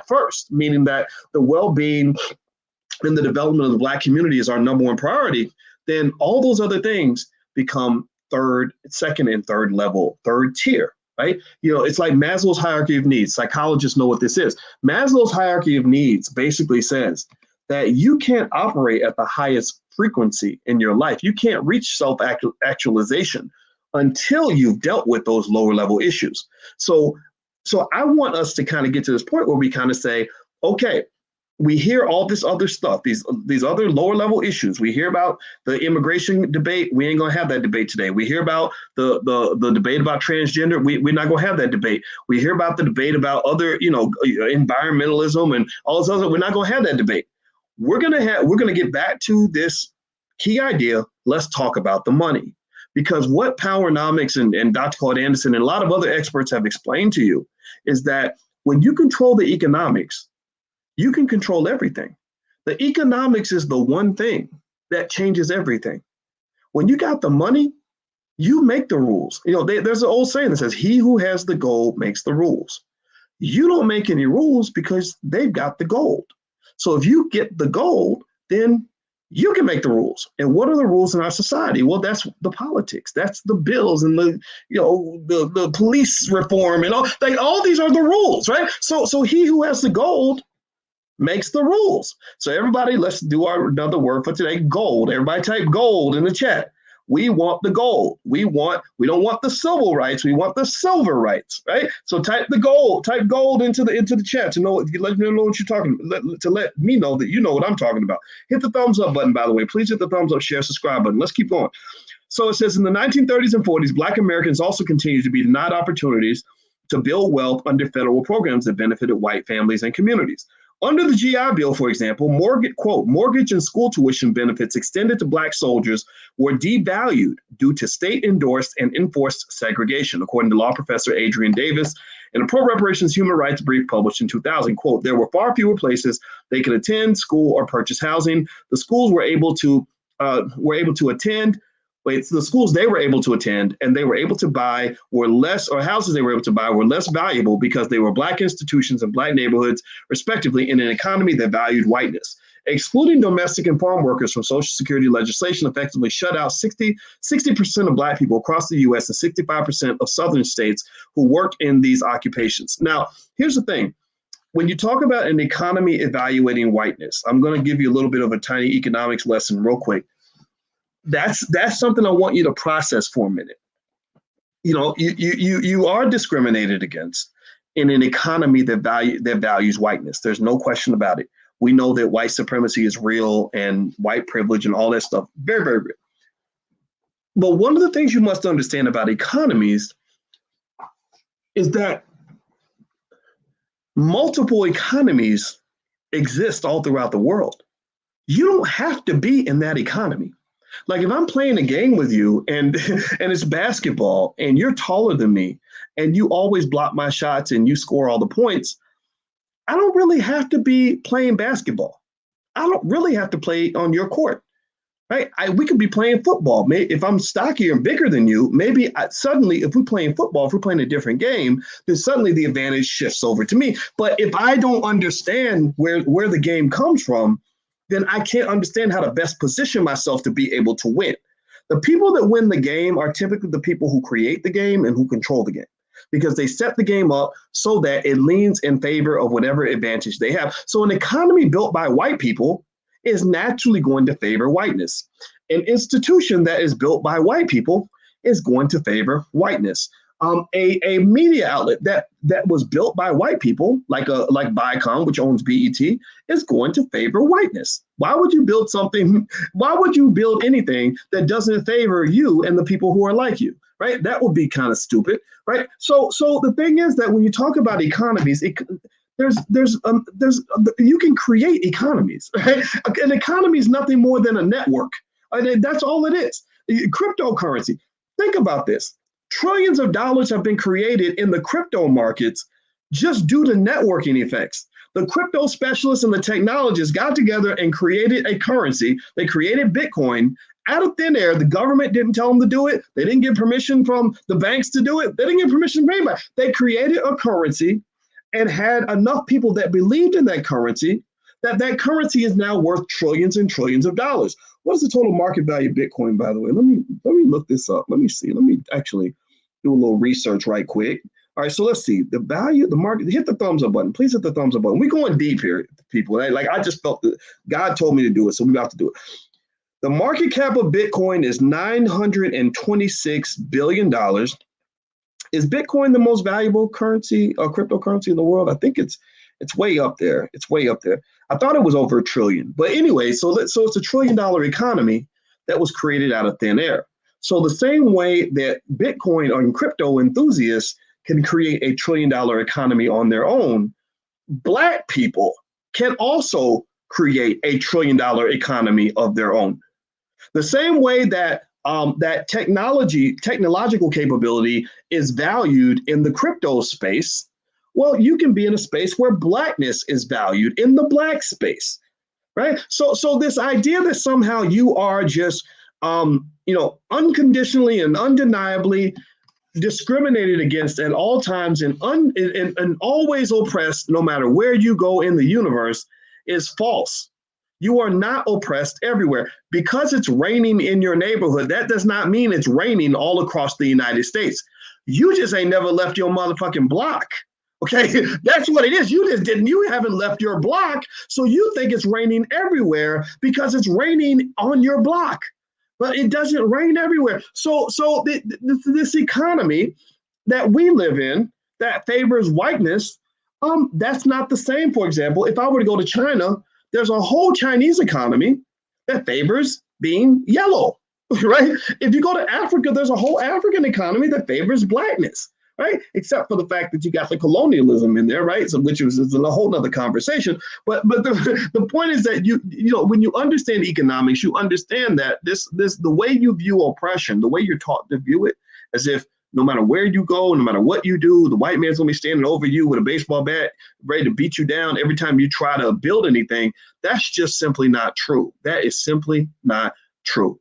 first, meaning that the well-being and the development of the Black community is our number one priority, then all those other things become second and third level, third tier, right? It's like Maslow's hierarchy of needs. Psychologists know what this is. Maslow's hierarchy of needs basically says that you can't operate at the highest frequency in your life. You can't reach self-actualization until you've dealt with those lower level issues. So I want us to kind of get to this point where we kind of say, okay, we hear all this other stuff, these other lower level issues. We hear about the immigration debate. We ain't gonna have that debate today. We hear about the debate about transgender. We're not gonna have that debate. We hear about the debate about other, environmentalism and all this other. We're not gonna have that debate. We're gonna get back to this key idea. Let's talk about the money, because what Powernomics and Dr. Claude Anderson and a lot of other experts have explained to you is that when you control the economics, you can control everything. The economics is the one thing that changes everything. When you got the money, you make the rules. There's an old saying that says, "He who has the gold makes the rules." You don't make any rules because they've got the gold. So if you get the gold, then you can make the rules. And what are the rules in our society? Well, that's the politics. That's the bills and the police reform and all these are the rules, right? So he who has the gold makes the rules. So everybody, let's do another word for today, gold. Everybody type gold in the chat. We want the gold. We don't want the civil rights. We want the silver rights, right? So type gold into the chat to let me know what you're talking about, to let me know that you know what I'm talking about. Hit the thumbs up button, by the way. Please hit the thumbs up, share, subscribe button. Let's keep going. So it says in the 1930s and 40s, Black Americans also continued to be denied opportunities to build wealth under federal programs that benefited white families and communities. Under the GI Bill, for example, mortgage and school tuition benefits extended to Black soldiers were devalued due to state-endorsed and enforced segregation, according to law professor Adrian Davis In a pro-reparations human rights brief published in 2000, quote, there were far fewer places they could attend school or purchase housing. The schools were able to attend. The schools they were able to attend and they were able to buy were less, or houses they were able to buy were less valuable because they were Black institutions and Black neighborhoods, respectively, in an economy that valued whiteness. Excluding domestic and farm workers from Social Security legislation effectively shut out 60% of Black people across the U.S. and 65% of Southern states who worked in these occupations. Now, here's the thing. When you talk about an economy evaluating whiteness, I'm going to give you a little bit of a tiny economics lesson real quick. That's something I want you to process for a minute. You know, you are discriminated against in an economy that values whiteness. There's no question about it. We know that white supremacy is real and white privilege and all that stuff. Very, very real. But one of the things you must understand about economies is that multiple economies exist all throughout the world. You don't have to be in that economy. Like if I'm playing a game with you and it's basketball and you're taller than me and you always block my shots and you score all the points, I don't really have to be playing basketball. I don't really have to play on your court, right? We could be playing football. If I'm stockier and bigger than you, maybe suddenly if we're playing football, if we're playing a different game, then suddenly the advantage shifts over to me. But if I don't understand where the game comes from, then I can't understand how to best position myself to be able to win. The people that win the game are typically the people who create the game and who control the game, because they set the game up so that it leans in favor of whatever advantage they have. So an economy built by white people is naturally going to favor whiteness. An institution that is built by white people is going to favor whiteness. A media outlet that was built by white people, like Viacom, which owns BET, is going to favor whiteness. Why would you build something? Why would you build anything that doesn't favor you and the people who are like you? Right? That would be kind of stupid, right? So the thing is that when you talk about economies, you can create economies, right? An economy is nothing more than a network. That's all it is. Cryptocurrency. Think about this. Trillions of dollars have been created in the crypto markets just due to networking effects. The crypto specialists and the technologists got together and created a currency. They created Bitcoin out of thin air. The government didn't tell them to do it. They didn't get permission from the banks to do it. They didn't get permission from anybody. They created a currency and had enough people that believed in that currency that currency is now worth trillions and trillions of dollars. What is the total market value of Bitcoin, by the way? Let me look this up. Let me see. Let me actually do a little research right quick. All right, so let's see. The value, the market, hit the thumbs up button. Please hit the thumbs up button. We're going deep here, people. Like I just felt that God told me to do it, so we have to do it. The market cap of Bitcoin is $926 billion. Is Bitcoin the most valuable currency or cryptocurrency in the world? I think it's way up there. It's way up there. I thought it was over $1 trillion. But anyway, so it's a $1 trillion economy that was created out of thin air. So the same way that Bitcoin and crypto enthusiasts can create a $1 trillion economy on their own, Black people can also create a $1 trillion economy of their own. The same way that that technological capability is valued in the crypto space, well, you can be in a space where Blackness is valued in the Black space, right? So this idea that somehow you are just, unconditionally and undeniably discriminated against at all times and always oppressed, no matter where you go in the universe, is false. You are not oppressed everywhere. Because it's raining in your neighborhood, that does not mean it's raining all across the United States. You just ain't never left your motherfucking block. Okay, that's what it is. You haven't left your block, so you think it's raining everywhere because it's raining on your block. But it doesn't rain everywhere. So this economy that we live in that favors whiteness, that's not the same. For example, if I were to go to China, there's a whole Chinese economy that favors being yellow, right? If you go to Africa, there's a whole African economy that favors Blackness, right? Except for the fact that you got the colonialism in there, right? So which is a whole nother conversation. But the point is that when you understand economics, you understand that the way you view oppression, the way you're taught to view it, as if no matter where you go, no matter what you do, the white man's gonna be standing over you with a baseball bat, ready to beat you down every time you try to build anything. That's just simply not true. That is simply not true.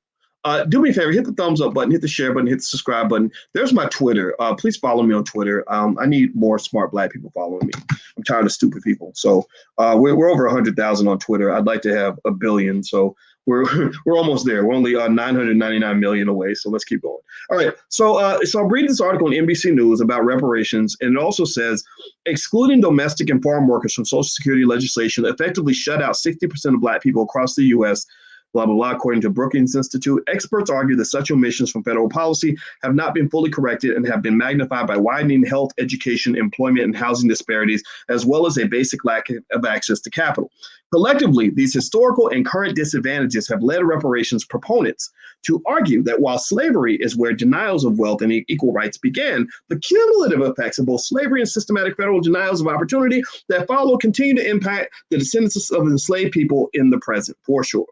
Do me a favor, hit the thumbs up button, hit the share button, hit the subscribe button. There's my Twitter. Please follow me on Twitter. I need more smart Black people following me. I'm tired of stupid people. So we're over 100,000 on Twitter. I'd like to have 1 billion. So we're almost there. We're only 999 million away. So let's keep going. All right. So I'm reading this article on NBC News about reparations, and it also says excluding domestic and farm workers from Social Security legislation effectively shut out 60% of Black people across the U.S. Blah, blah, blah. According to Brookings Institute, experts argue that such omissions from federal policy have not been fully corrected and have been magnified by widening health, education, employment, and housing disparities, as well as a basic lack of access to capital. Collectively, these historical and current disadvantages have led reparations proponents to argue that while slavery is where denials of wealth and equal rights began, the cumulative effects of both slavery and systematic federal denials of opportunity that follow continue to impact the descendants of enslaved people in the present, for sure.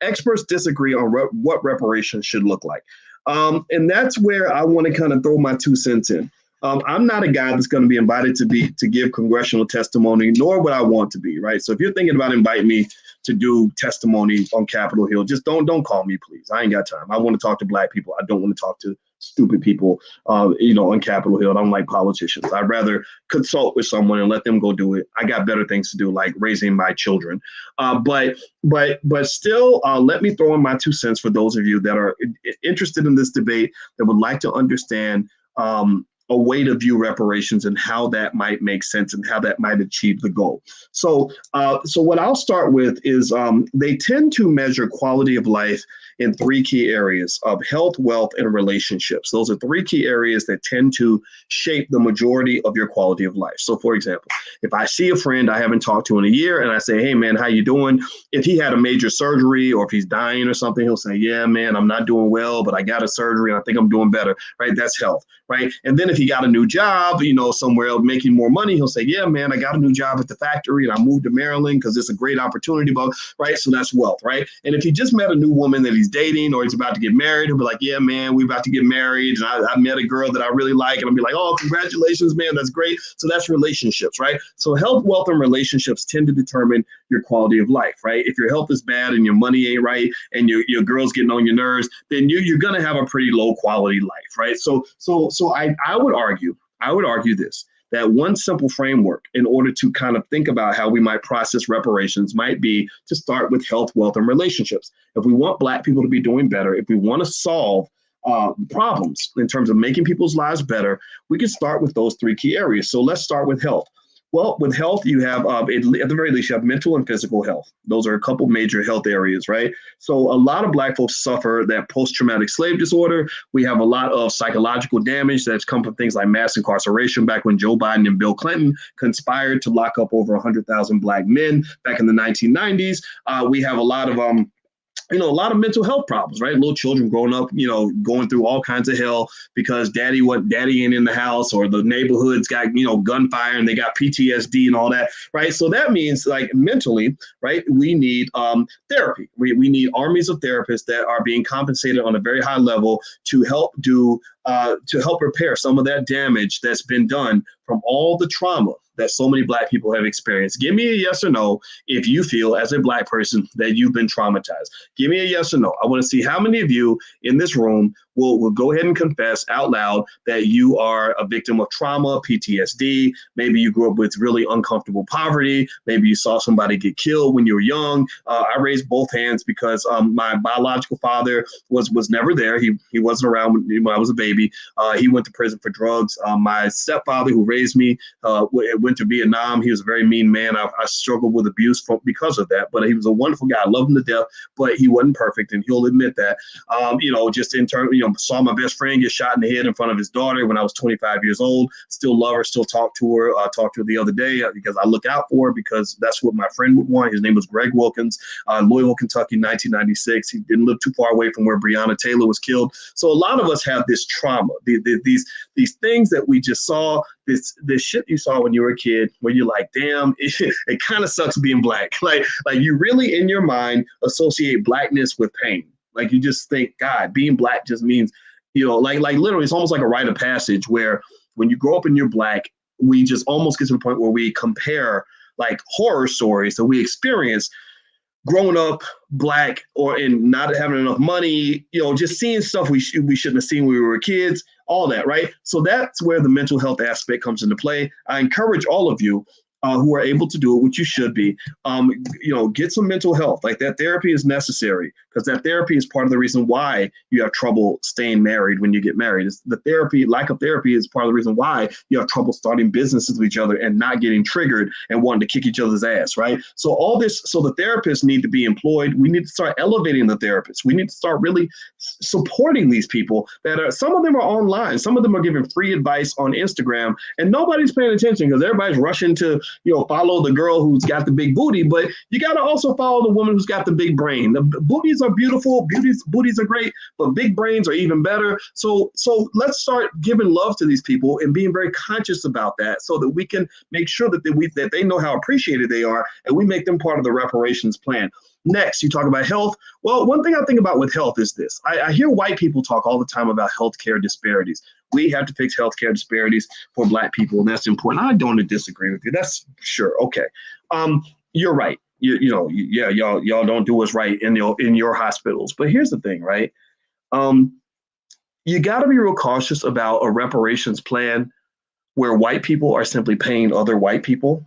Experts disagree on what reparations should look like. And that's where I want to kind of throw my 2 cents in. I'm not a guy that's going to be invited to give congressional testimony, nor would I want to be, right? So if you're thinking about inviting me to do testimony on Capitol Hill, just don't call me, please. I ain't got time. I want to talk to Black people. I don't want to talk to stupid people, on Capitol Hill. I don't like politicians. I'd rather consult with someone and let them go do it. I got better things to do, like raising my children. But still, let me throw in my 2 cents for those of you that are interested in this debate, that would like to understand a way to view reparations and how that might make sense and how that might achieve the goal. So what I'll start with is they tend to measure quality of life in 3 key areas of health, wealth, and relationships. Those are 3 key areas that tend to shape the majority of your quality of life. So for example, if I see a friend I haven't talked to in a year and I say, hey man, how you doing? If he had a major surgery or if he's dying or something, he'll say, yeah, man, I'm not doing well, but I got a surgery and I think I'm doing better, right? That's health, right? And then if he got a new job, somewhere else making more money, he'll say, yeah, man, I got a new job at the factory and I moved to Maryland because it's a great opportunity, right? So that's wealth, right? And if he just met a new woman that he's dating or he's about to get married, he'll be like, yeah, man, we're about to get married. And I met a girl that I really like. And I'll be like, oh, congratulations, man. That's great. So that's relationships, right? So health, wealth, and relationships tend to determine your quality of life, right? If your health is bad and your money ain't right and your girl's getting on your nerves, then you're going to have a pretty low quality life, right? So I would argue this, that one simple framework in order to kind of think about how we might process reparations might be to start with health, wealth, and relationships. If we want Black people to be doing better, if we want to solve problems in terms of making people's lives better, we can start with those 3 key areas. So let's start with health. Well, with health, you have, at the very least, you have mental and physical health. Those are a couple major health areas, right? So a lot of Black folks suffer that post-traumatic slave disorder. We have a lot of psychological damage that's come from things like mass incarceration back when Joe Biden and Bill Clinton conspired to lock up over 100,000 Black men back in the 1990s. We have a lot of a lot of mental health problems, right? Little children growing up, going through all kinds of hell because daddy ain't in the house, or the neighborhood's got, gunfire and they got PTSD and all that, right? So that means, like, mentally, right, we need therapy. We need armies of therapists that are being compensated on a very high level to help repair some of that damage that's been done from all the trauma that so many Black people have experienced. Give me a yes or no if you feel, as a Black person, that you've been traumatized. Give me a yes or no. I want to see how many of you in this room will go ahead and confess out loud that you are a victim of trauma, PTSD. Maybe you grew up with really uncomfortable poverty. Maybe you saw somebody get killed when you were young. I raised both hands because my biological father was never there. He wasn't around when I was a baby. He went to prison for drugs. My stepfather, who raised me, went to Vietnam. He was a very mean man. I struggled with abuse because of that, but he was a wonderful guy. I loved him to death, but he wasn't perfect, and he'll admit that. Just in terms, saw my best friend get shot in the head in front of his daughter when I was 25 years old. Still love her, still talk to her. I talked to her the other day because I look out for her, because that's what my friend would want. His name was Greg Wilkins, Louisville, Kentucky, 1996. He didn't live too far away from where Breonna Taylor was killed. So a lot of us have this trauma, these things that we just saw, this shit you saw when you were a kid, where you're like, damn, it kind of sucks being Black. Like you really in your mind associate Blackness with pain. Like you just think, God, being Black just means, like literally, it's almost like a rite of passage where when you grow up and you're Black, we just almost get to the point where we compare like horror stories that we experience growing up Black or in not having enough money, just seeing stuff we shouldn't have seen when we were kids, all that, right? So that's where the mental health aspect comes into play. I encourage all of you who are able to do it, which you should be, get some mental health. Like that therapy is necessary because that therapy is part of the reason why you have trouble staying married when you get married. It's the lack of therapy is part of the reason why you have trouble starting businesses with each other and not getting triggered and wanting to kick each other's ass, right? So the therapists need to be employed. We need to start elevating the therapists. We need to start really supporting these people some of them are online. Some of them are giving free advice on Instagram and nobody's paying attention because everybody's rushing to follow the girl who's got the big booty, but you got to also follow the woman who's got the big brain. The booties are beautiful, booties are great, but big brains are even better. So let's start giving love to these people and being very conscious about that so that we can make sure that they know how appreciated they are and we make them part of the reparations plan. Next, you talk about health. Well, one thing I think about with health is this. I hear white people talk all the time about healthcare disparities. We have to fix healthcare disparities for Black people, and that's important. I don't disagree with you. That's sure. Okay. You're right. Y'all don't do what's right in your hospitals. But here's the thing, right? You got to be real cautious about a reparations plan where white people are simply paying other white people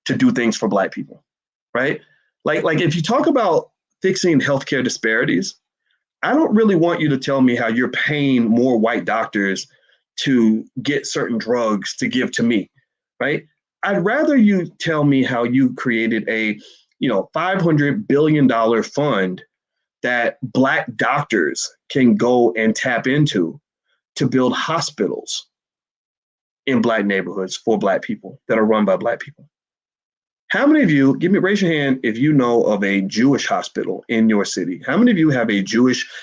to do things for Black people, right? Like if you talk about fixing healthcare disparities, I don't really want you to tell me how you're paying more white doctors to get certain drugs to give to me, right? I'd rather you tell me how you created a, $500 billion fund that Black doctors can go and tap into to build hospitals in Black neighborhoods for Black people that are run by Black people. How many of you, raise your hand if you know of a Jewish hospital in your city? How many of you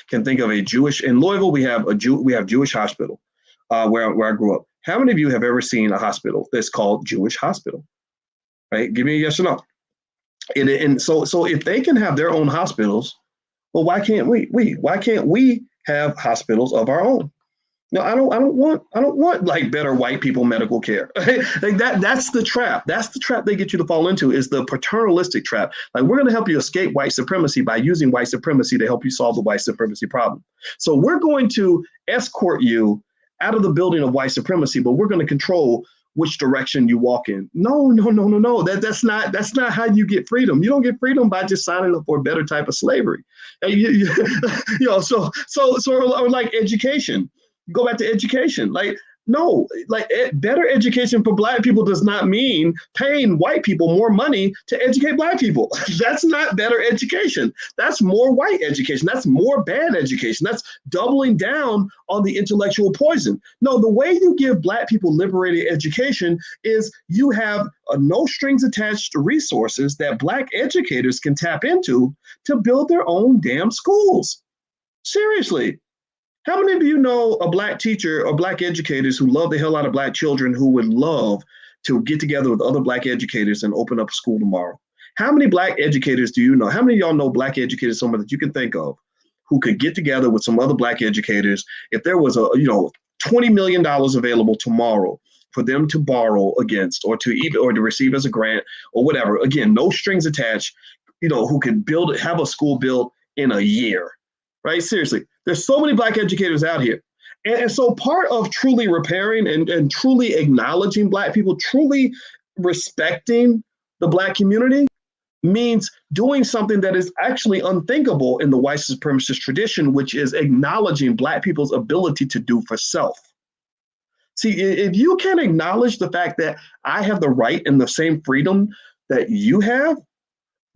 can think of a Jewish, in Louisville, we have Jewish hospital where I grew up. How many of you have ever seen a hospital that's called Jewish Hospital, right? Give me a yes or no. And so if they can have their own hospitals, well, why can't we? Why can't we have hospitals of our own? No, I don't want like better white people medical care. Like that's the trap. That's the trap they get you to fall into, is the paternalistic trap. Like, we're going to help you escape white supremacy by using white supremacy to help you solve the white supremacy problem. So we're going to escort you out of the building of white supremacy, but we're going to control which direction you walk in. No. That's not how you get freedom. You don't get freedom by just signing up for a better type of slavery. And so like education. Go back to education. Better education for Black people does not mean paying white people more money to educate Black people. That's not better education. That's more white education. That's more bad education. That's doubling down on the intellectual poison. No, the way you give Black people liberated education is you have no strings attached resources that Black educators can tap into to build their own damn schools. Seriously. How many of you know a Black teacher or Black educators who love the hell out of Black children who would love to get together with other Black educators and open up a school tomorrow? How many Black educators do you know? How many of y'all know Black educators, someone that you can think of, who could get together with some other Black educators if there was $20 million available tomorrow for them to borrow against or to receive as a grant or whatever? Again, no strings attached, who could have a school built in a year, right? Seriously. There's so many Black educators out here. And so part of truly repairing and truly acknowledging Black people, truly respecting the Black community means doing something that is actually unthinkable in the white supremacist tradition, which is acknowledging Black people's ability to do for self. See, if you can acknowledge the fact that I have the right and the same freedom that you have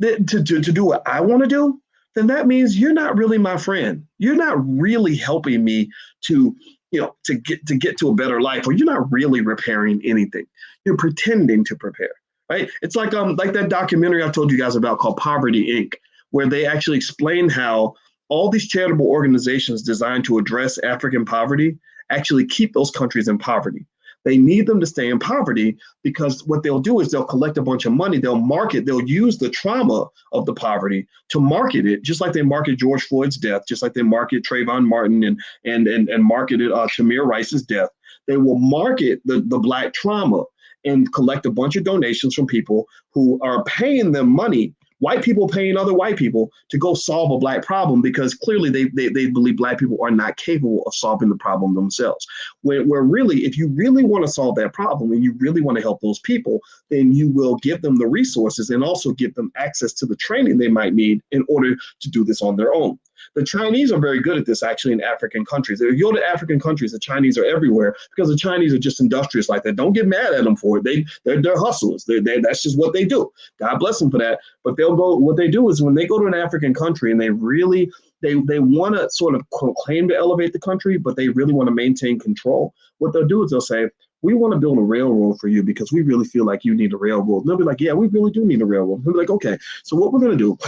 to do what I want to do, then that means you're not really my friend. You're not really helping me to get to a better life, or you're not really repairing anything. You're pretending to prepare, right? It's like that documentary I told you guys about called Poverty Inc., where they actually explain how all these charitable organizations designed to address African poverty actually keep those countries in poverty. They need them to stay in poverty because what they'll do is they'll collect a bunch of money. They'll use the trauma of the poverty to market it, just like they market George Floyd's death, just like they market Trayvon Martin and marketed Tamir Rice's death. They will market the Black trauma and collect a bunch of donations from people who are paying them money, white people paying other white people to go solve a Black problem, because clearly they believe Black people are not capable of solving the problem themselves. Where really, if you really want to solve that problem and you really want to help those people, then you will give them the resources and also give them access to the training they might need in order to do this on their own. The Chinese are very good at this, actually, in African countries. If you go to African countries, the Chinese are everywhere because the Chinese are just industrious like that. Don't get mad at them for it. They're hustlers. That's just what they do. God bless them for that. But what they do is when they go to an African country and they want to sort of claim to elevate the country, but they really want to maintain control. What they'll do is they'll say, we want to build a railroad for you because we really feel like you need a railroad. And they'll be like, yeah, we really do need a railroad. They'll be like, okay, so what we're going to do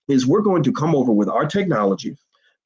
is we're going to come over with our technology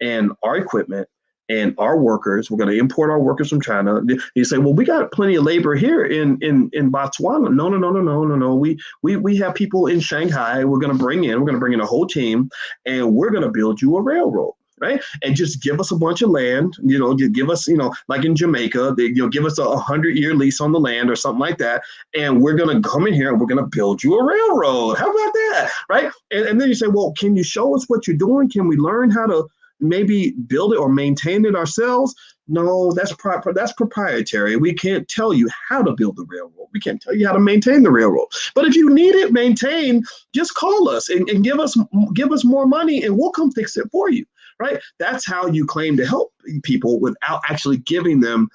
and our equipment and our workers. We're going to import our workers from China. You say, well, we got plenty of labor here in Botswana. No. We have people in Shanghai. We're going to bring in a whole team, and we're going to build you a railroad. Right. And just give us a bunch of land, give us, like in Jamaica, give us a 100-year lease on the land or something like that. And we're going to come in here and we're going to build you a railroad. How about that? Right. And then you say, well, can you show us what you're doing? Can we learn how to maybe build it or maintain it ourselves? No, that's proprietary. We can't tell you how to build the railroad. We can't tell you how to maintain the railroad. But if you need it maintained, just call us and give us more money and we'll come fix it for you. Right? That's how you claim to help people without actually giving them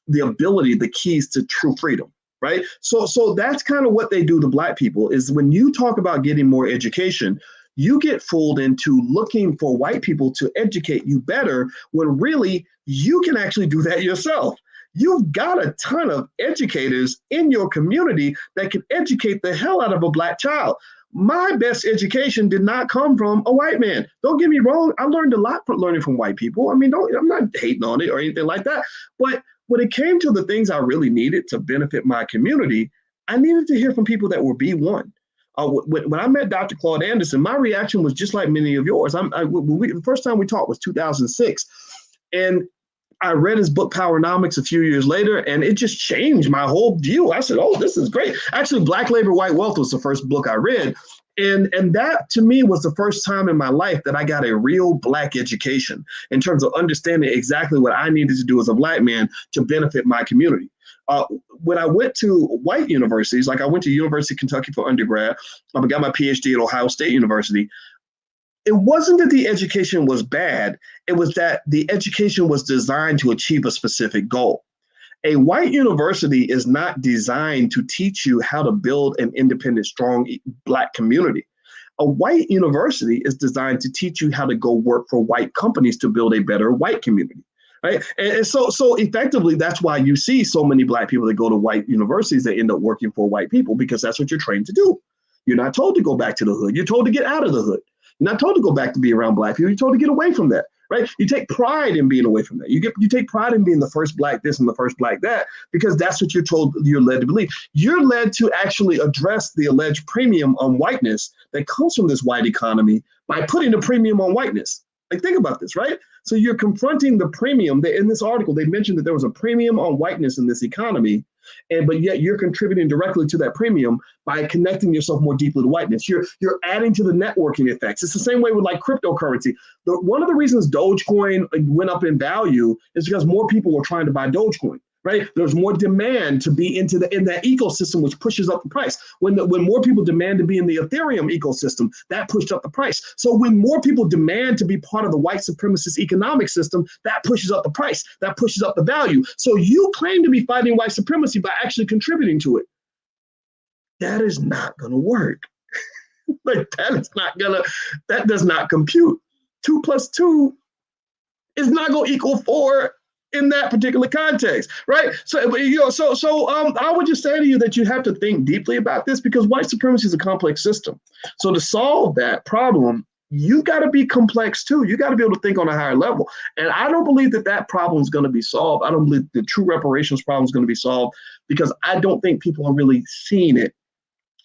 the ability, the keys to true freedom. Right? So that's kind of what they do to Black people, is when you talk about getting more education, you get fooled into looking for white people to educate you better when really you can actually do that yourself. You've got a ton of educators in your community that can educate the hell out of a Black child. My best education did not come from a white man. Don't get me wrong. I learned a lot from learning from white people. I mean, I'm not hating on it or anything like that. But when it came to the things I really needed to benefit my community, I needed to hear from people that were B1. When I met Dr. Claude Anderson, my reaction was just like many of yours. The first time we talked was 2006. And I read his book, Powernomics, a few years later, and it just changed my whole view. I said, oh, this is great. Actually, Black Labor, White Wealth was the first book I read. And that, to me, was the first time in my life that I got a real Black education in terms of understanding exactly what I needed to do as a Black man to benefit my community. When I went to white universities, like I went to University of Kentucky for undergrad, I got my PhD at Ohio State University. It wasn't that the education was bad. It was that the education was designed to achieve a specific goal. A white university is not designed to teach you how to build an independent, strong Black community. A white university is designed to teach you how to go work for white companies to build a better white community. Right. And so effectively, that's why you see so many Black people that go to white universities that end up working for white people, because that's what you're trained to do. You're not told to go back to the hood. You're told to get out of the hood. You're not told to go back to be around Black people. You're told to get away from that. Right. You take pride in being away from that. You take pride in being the first Black this and the first Black that, because that's what you're led to believe. You're led to actually address the alleged premium on whiteness that comes from this white economy by putting a premium on whiteness. Like, think about this, right? So you're confronting the premium. In this article, they mentioned that there was a premium on whiteness in this economy, but yet you're contributing directly to that premium by connecting yourself more deeply to whiteness. You're adding to the networking effects. It's the same way with like cryptocurrency. One of the reasons Dogecoin went up in value is because more people were trying to buy Dogecoin. Right? There's more demand to be in that ecosystem, which pushes up the price. When more people demand to be in the Ethereum ecosystem, that pushed up the price. So when more people demand to be part of the white supremacist economic system, that pushes up the price. That pushes up the value. So you claim to be fighting white supremacy by actually contributing to it. That is not going to work. That does not compute. 2 + 2 is not going to equal 4 in that particular context, right? So I would just say to you that you have to think deeply about this, because white supremacy is a complex system. So to solve that problem, you got to be complex too. You got to be able to think on a higher level. And I don't believe that problem is going to be solved. I don't believe the true reparations problem is going to be solved because I don't think people are really seeing it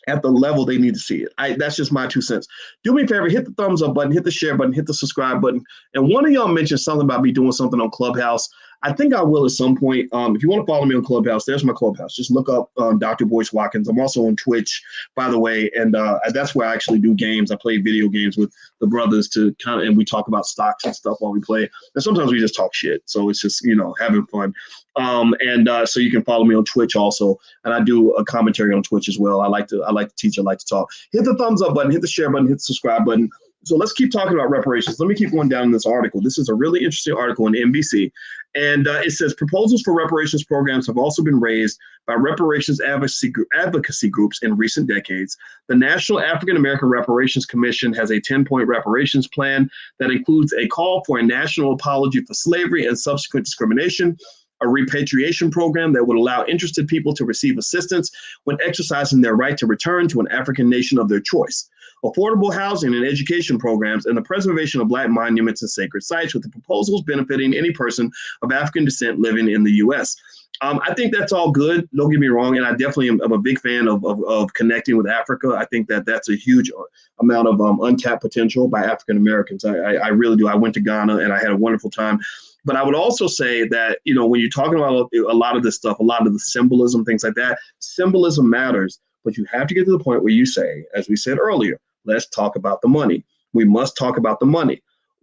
at the level they need to see it. That's just my 2 cents. Do me a favor, hit the thumbs up button, hit the share button, hit the subscribe button. And one of y'all mentioned something about me doing something on Clubhouse. I think I will at some point. If you want to follow me on Clubhouse, there's my Clubhouse. Just look up Dr. Boyce Watkins. I'm also on Twitch, by the way, and that's where I actually do games. I play video games with the brothers and we talk about stocks and stuff while we play. And sometimes we just talk shit. So it's just, having fun. So you can follow me on Twitch also, and I do a commentary on Twitch as well. I like to teach. I like to talk. Hit the thumbs up button, hit the share button, hit the subscribe button. So let's keep talking about reparations. Let me keep going down in this article. This is a really interesting article in NBC. And it says proposals for reparations programs have also been raised by reparations advocacy groups in recent decades. The National African American Reparations Commission has a 10-point reparations plan that includes a call for a national apology for slavery and subsequent discrimination, a repatriation program that would allow interested people to receive assistance when exercising their right to return to an African nation of their choice, affordable housing and education programs, and the preservation of Black monuments and sacred sites, with the proposals benefiting any person of African descent living in the U.S. I think that's all good. Don't get me wrong. And I definitely am a big fan of connecting with Africa. I think that's a huge amount of untapped potential by African Americans. I really do. I went to Ghana and I had a wonderful time. But I would also say that, when you're talking about a lot of this stuff, a lot of the symbolism, things like that, symbolism matters. But you have to get to the point where you say, as we said earlier, let's talk about the money. We must talk about the money.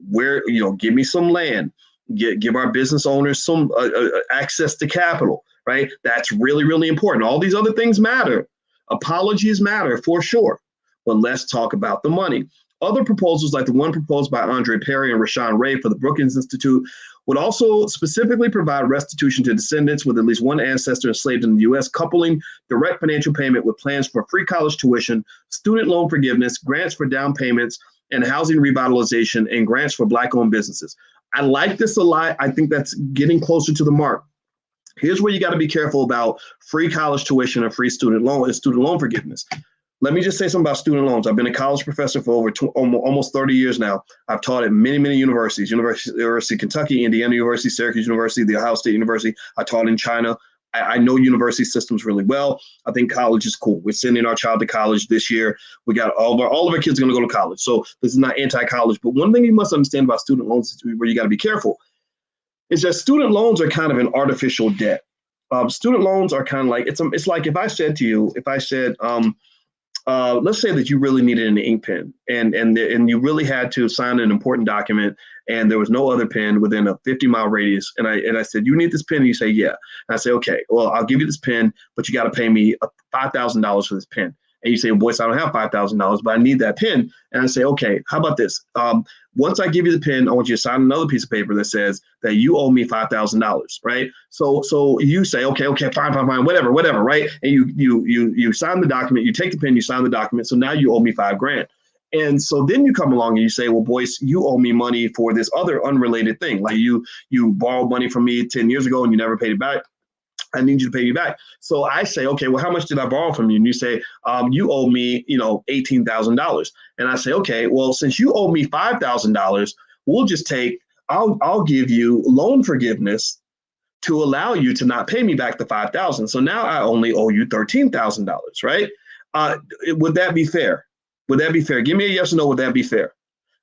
Where, give me some land, give our business owners some access to capital, right? That's really, really important. All these other things matter. Apologies matter for sure. But let's talk about the money. Other proposals, like the one proposed by Andre Perry and Rashawn Ray for the Brookings Institute, would also specifically provide restitution to descendants with at least one ancestor enslaved in the U.S., coupling direct financial payment with plans for free college tuition, student loan forgiveness, grants for down payments, and housing revitalization, and grants for Black-owned businesses. I like this a lot. I think that's getting closer to the mark. Here's where you got to be careful about free college tuition and free student loan forgiveness. Let me just say something about student loans. I've been a college professor for over almost 30 years now. I've taught at many, many universities, University of Kentucky, Indiana University, Syracuse University, the Ohio State University. I taught in China. I know university systems really well. I think college is cool. We're sending our child to college this year. We got all of our kids are going to go to college. So this is not anti-college. But one thing you must understand about student loans, where you got to be careful, is that student loans are kind of an artificial debt. Student loans are kind of like, it's like if I said, let's say that you really needed an ink pen and you really had to sign an important document and there was no other pen within a 50-mile radius. And I said, you need this pen? And you say, yeah. And I say, okay, well, I'll give you this pen, but you got to pay me $5,000 for this pen. And you say, well, Boyce, I don't have $5,000, but I need that pen. And I say, okay, how about this? Once I give you the pen, I want you to sign another piece of paper that says that you owe me $5,000, right? So you say, okay, fine, whatever, right? And you sign the document, you take the pen, you sign the document. So now you owe me $5,000. And so then you come along and you say, well, Boyce, you owe me money for this other unrelated thing. Like you borrowed money from me 10 years ago and you never paid it back. I need you to pay me back. So I say, okay, well, how much did I borrow from you? And you say, you owe me, $18,000. And I say, okay, well, since you owe me $5,000, we'll just I'll give you loan forgiveness to allow you to not pay me back the $5,000. So now I only owe you $13,000, right? Would that be fair? Would that be fair? Give me a yes or no. Would that be fair?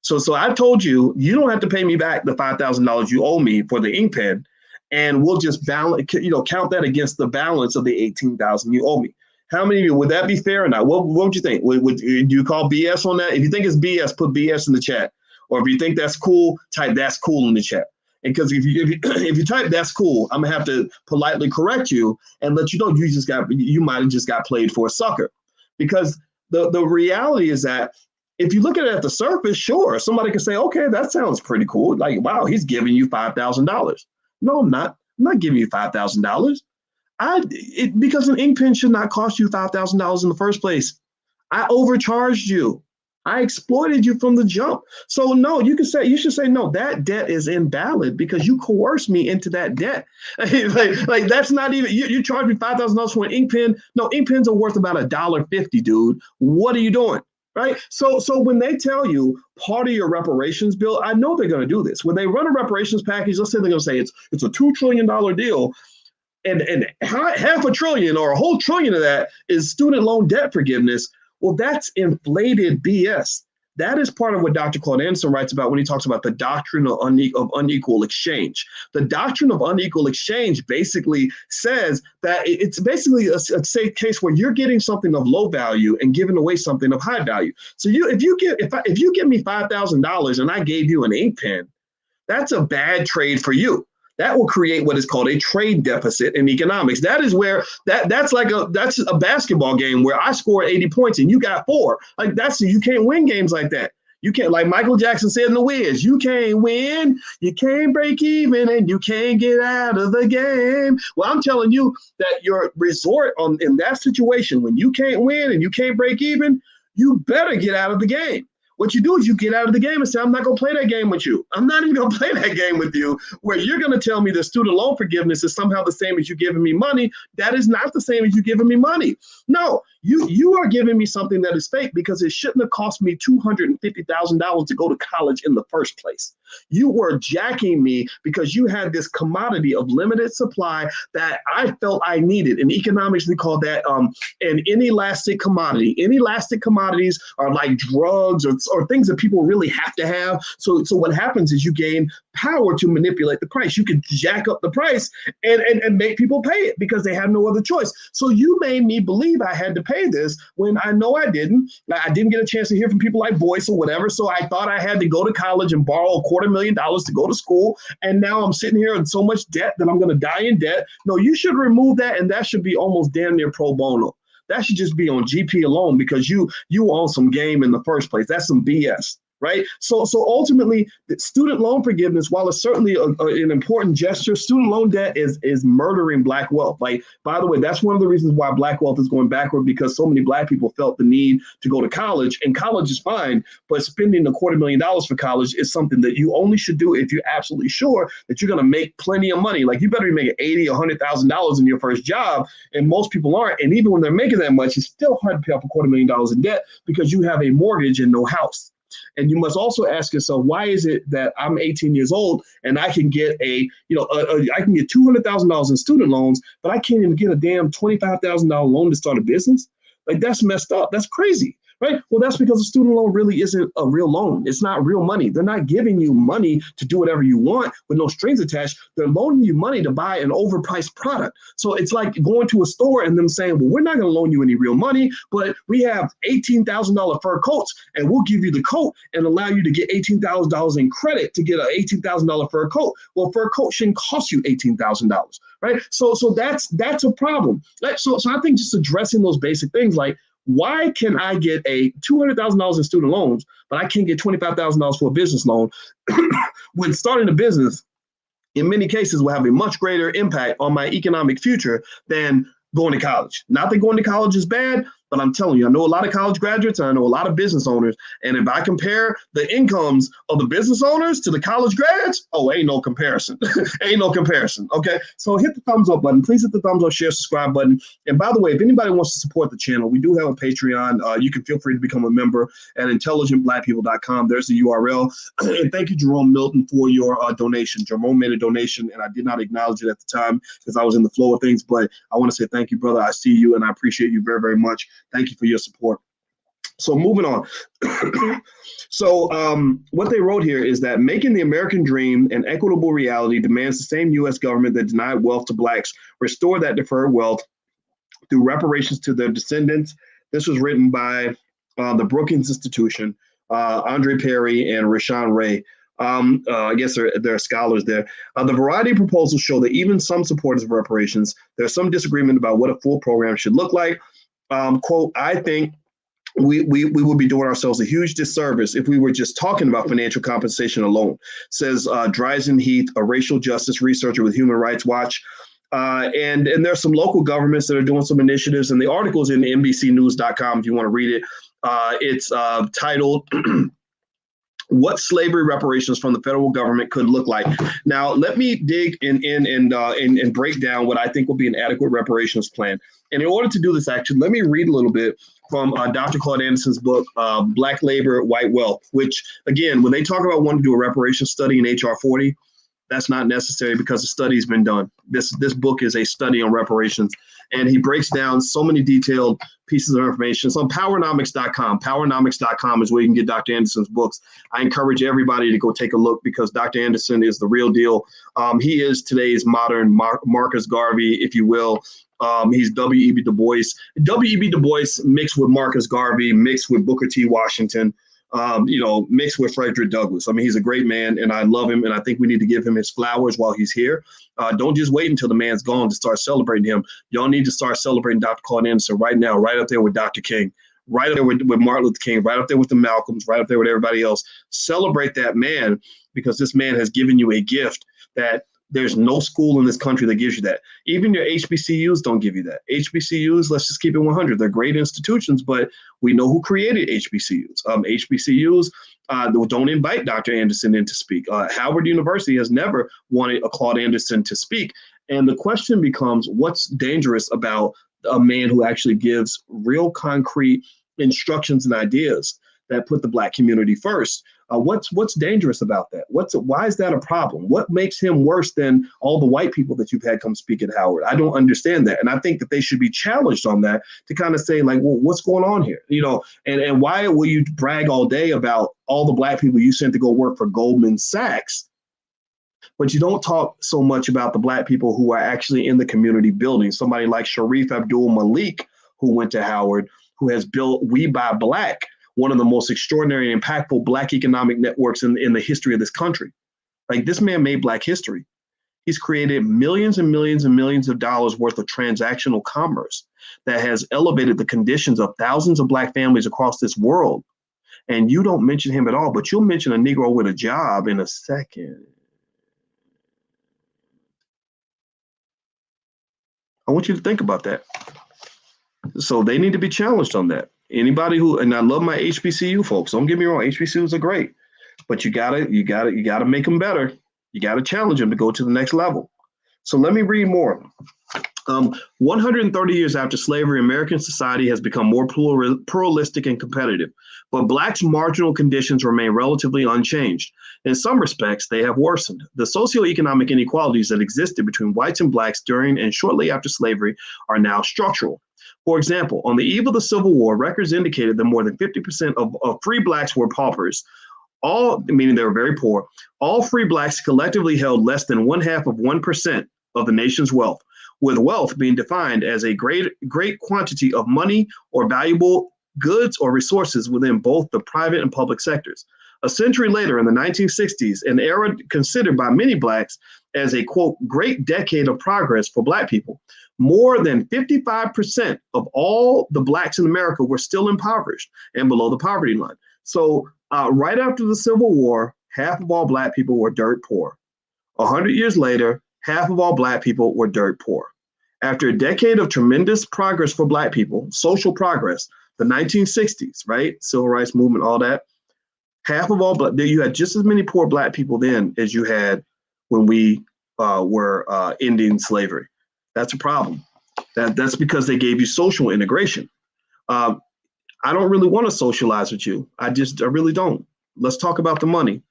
So I told you, you don't have to pay me back the $5,000 you owe me for the ink pen. And we'll just count that against the balance of the $18,000 you owe me. How many of you, would that be fair or not? What would you think? Do you call BS on that? If you think it's BS, put BS in the chat. Or if you think that's cool, type that's cool in the chat. And because if you type that's cool, I'm gonna have to politely correct you and let you know you might have just got played for a sucker. Because the reality is that if you look at it at the surface, sure, somebody can say, okay, that sounds pretty cool. Like, wow, he's giving you $5,000. No, I'm not. I'm not giving you $5,000. Because an ink pen should not cost you $5,000 in the first place. I overcharged you. I exploited you from the jump. So no, you should say, no, that debt is invalid because you coerced me into that debt. like that's not even, you charged me $5,000 for an ink pen. No, ink pens are worth about $1.50, dude. What are you doing? Right. So when they tell you part of your reparations bill, I know they're going to do this. When they run a reparations package, let's say they're going to say it's a $2 trillion deal, and half a trillion or a whole trillion of that is student loan debt forgiveness. Well, that's inflated BS. That is part of what Dr. Claude Anderson writes about when he talks about the doctrine of unequal exchange. The doctrine of unequal exchange basically says that it's basically a safe case where you're getting something of low value and giving away something of high value. So if you give me $5,000 and I gave you an ink pen, that's a bad trade for you. That will create what is called a trade deficit in economics. That is where that's a basketball game where I scored 80 points and you got 4. Like you can't win games like that. You can't, like Michael Jackson said in The Wiz, you can't win, you can't break even, and you can't get out of the game. Well, I'm telling you that your resort in that situation, when you can't win and you can't break even, you better get out of the game. What you do is you get out of the game and say, I'm not going to play that game with you. I'm not even going to play that game with you where you're going to tell me the student loan forgiveness is somehow the same as you giving me money. That is not the same as you giving me money. No, you are giving me something that is fake because it shouldn't have cost me $250,000 to go to college in the first place. You were jacking me because you had this commodity of limited supply that I felt I needed. In economics, we call that an inelastic commodity. Inelastic commodities are like drugs or things that people really have to have. So what happens is you gain power to manipulate the price. You can jack up the price and make people pay it because they have no other choice. So you made me believe I had to pay this when I know I didn't. I didn't get a chance to hear from people like Boyce or whatever. So I thought I had to go to college and borrow $250,000 to go to school. And now I'm sitting here in so much debt that I'm going to die in debt. No, you should remove that. And that should be almost damn near pro bono. That should just be on GP alone because you own some game in the first place. That's some BS. Right. So ultimately, student loan forgiveness, while it's certainly an important gesture, student loan debt is murdering Black wealth. Like, by the way, that's one of the reasons why Black wealth is going backward, because so many Black people felt the need to go to college, and college is fine. But spending $250,000 for college is something that you only should do if you're absolutely sure that you're going to make plenty of money. Like, you better be making $80,000 or $100,000 in your first job. And most people aren't. And even when they're making that much, it's still hard to pay off $250,000 in debt because you have a mortgage and no house. And you must also ask yourself, why is it that I'm 18 years old and I can get I can get $200,000 in student loans, but I can't even get a damn $25,000 loan to start a business? Like, that's messed up. That's crazy. Right? Well, that's because a student loan really isn't a real loan. It's not real money. They're not giving you money to do whatever you want with no strings attached. They're loaning you money to buy an overpriced product. So it's like going to a store and them saying, well, we're not going to loan you any real money, but we have $18,000 fur coats and we'll give you the coat and allow you to get $18,000 in credit to get an $18,000 fur coat. Well, fur coat shouldn't cost you $18,000. Right? So that's a problem. So I think just addressing those basic things, like, why can I get a $200,000 in student loans, but I can't get $25,000 for a business loan? When starting a business, in many cases, will have a much greater impact on my economic future than going to college. Not that going to college is bad, but I'm telling you, I know a lot of college graduates and I know a lot of business owners. And if I compare the incomes of the business owners to the college grads, ain't no comparison. Ain't no comparison. Okay. So hit the thumbs up button. Please hit the thumbs up, share, subscribe button. And by the way, if anybody wants to support the channel, we do have a Patreon. You can feel free to become a member at intelligentblackpeople.com. There's the URL. And thank you, Jerome Milton, for your donation. Jerome made a donation and I did not acknowledge it at the time because I was in the flow of things. But I want to say thank you, brother. I see you and I appreciate you very, very much. Thank you for your support. So moving on. So what they wrote here is that making the American dream an equitable reality demands the same U.S. government that denied wealth to Blacks restore that deferred wealth through reparations to their descendants. This was written by the Brookings Institution, Andre Perry and Rashawn Ray. I guess there are scholars there. The variety of proposals show that even some supporters of reparations, there's some disagreement about what a full program should look like. Quote, I think we would be doing ourselves a huge disservice if we were just talking about financial compensation alone, says Dryzen Heath, a racial justice researcher with Human Rights Watch. And there's some local governments that are doing some initiatives, and the article's in NBCnews.com if you want to read it. It's titled what slavery reparations from the federal government could look like. Now, let me dig and break down what I think will be an adequate reparations plan. And in order to do this, actually, let me read a little bit from Dr. Claude Anderson's book, Black Labor, White Wealth, which, again, when they talk about wanting to do a reparations study in HR 40, that's not necessary because the study's been done. This book is a study on reparations, and he breaks down so many detailed pieces of information. It's on powernomics.com. Powernomics.com is where you can get Dr. Anderson's books. I encourage everybody to go take a look because Dr. Anderson is the real deal. He is today's modern Marcus Garvey, if you will. He's W.E.B. Du Bois. W.E.B. Du Bois mixed with Marcus Garvey, mixed with Booker T. Washington, mixed with Frederick Douglass. I mean, he's a great man, and I love him, and I think we need to give him his flowers while he's here. Don't just wait until the man's gone to start celebrating him. Y'all need to start celebrating Dr. Claude Anderson right now, right up there with Dr. King, right up there with Martin Luther King, right up there with the Malcolms, right up there with everybody else. Celebrate that man because this man has given you a gift that there's no school in this country that gives you that. Even your HBCUs don't give you that. HBCUs, let's just keep it 100. They're great institutions, but we know who created HBCUs. HBCUs don't invite Dr. Anderson in to speak. Howard University has never wanted a Claude Anderson to speak. And the question becomes, what's dangerous about a man who actually gives real concrete instructions and ideas that put the Black community first? What's dangerous about that? Why is that a problem? What makes him worse than all the white people that you've had come speak at Howard? I don't understand that. And I think that they should be challenged on that to kind of say, like, well, what's going on here? And why will you brag all day about all the Black people you sent to go work for Goldman Sachs, but you don't talk so much about the Black people who are actually in the community building? Somebody like Sharif Abdul Malik, who went to Howard, who has built We Buy Black, one of the most extraordinary and impactful Black economic networks in the history of this country. Like, this man made Black history. He's created millions and millions and millions of dollars worth of transactional commerce that has elevated the conditions of thousands of Black families across this world. And you don't mention him at all, but you'll mention a Negro with a job in a second. I want you to think about that. So they need to be challenged on that. Anybody and I love my HBCU folks. Don't get me wrong, HBCUs are great, but you gotta make them better. You gotta challenge them to go to the next level. So let me read more. 130 years after slavery, American society has become more pluralistic and competitive, but Blacks' marginal conditions remain relatively unchanged. In some respects, they have worsened. The socioeconomic inequalities that existed between whites and Blacks during and shortly after slavery are now structural. For example, on the eve of the Civil War, records indicated that more than 50% of free Blacks were paupers, meaning they were very poor. All free Blacks collectively held less than 0.5% of the nation's wealth, with wealth being defined as a great quantity of money or valuable goods or resources within both the private and public sectors. A century later, in the 1960s, an era considered by many Blacks as a, quote, great decade of progress for Black people, more than 55% of all the Blacks in America were still impoverished and below the poverty line. So right after the Civil War, half of all Black people were dirt poor. 100 years later, half of all Black people were dirt poor. After a decade of tremendous progress for Black people, social progress, the 1960s, right? Civil rights movement, all that. Half of all you had just as many poor Black people then as you had when we were ending slavery. That's a problem. That's because they gave you social integration. I don't really want to socialize with you. I really don't. Let's talk about the money.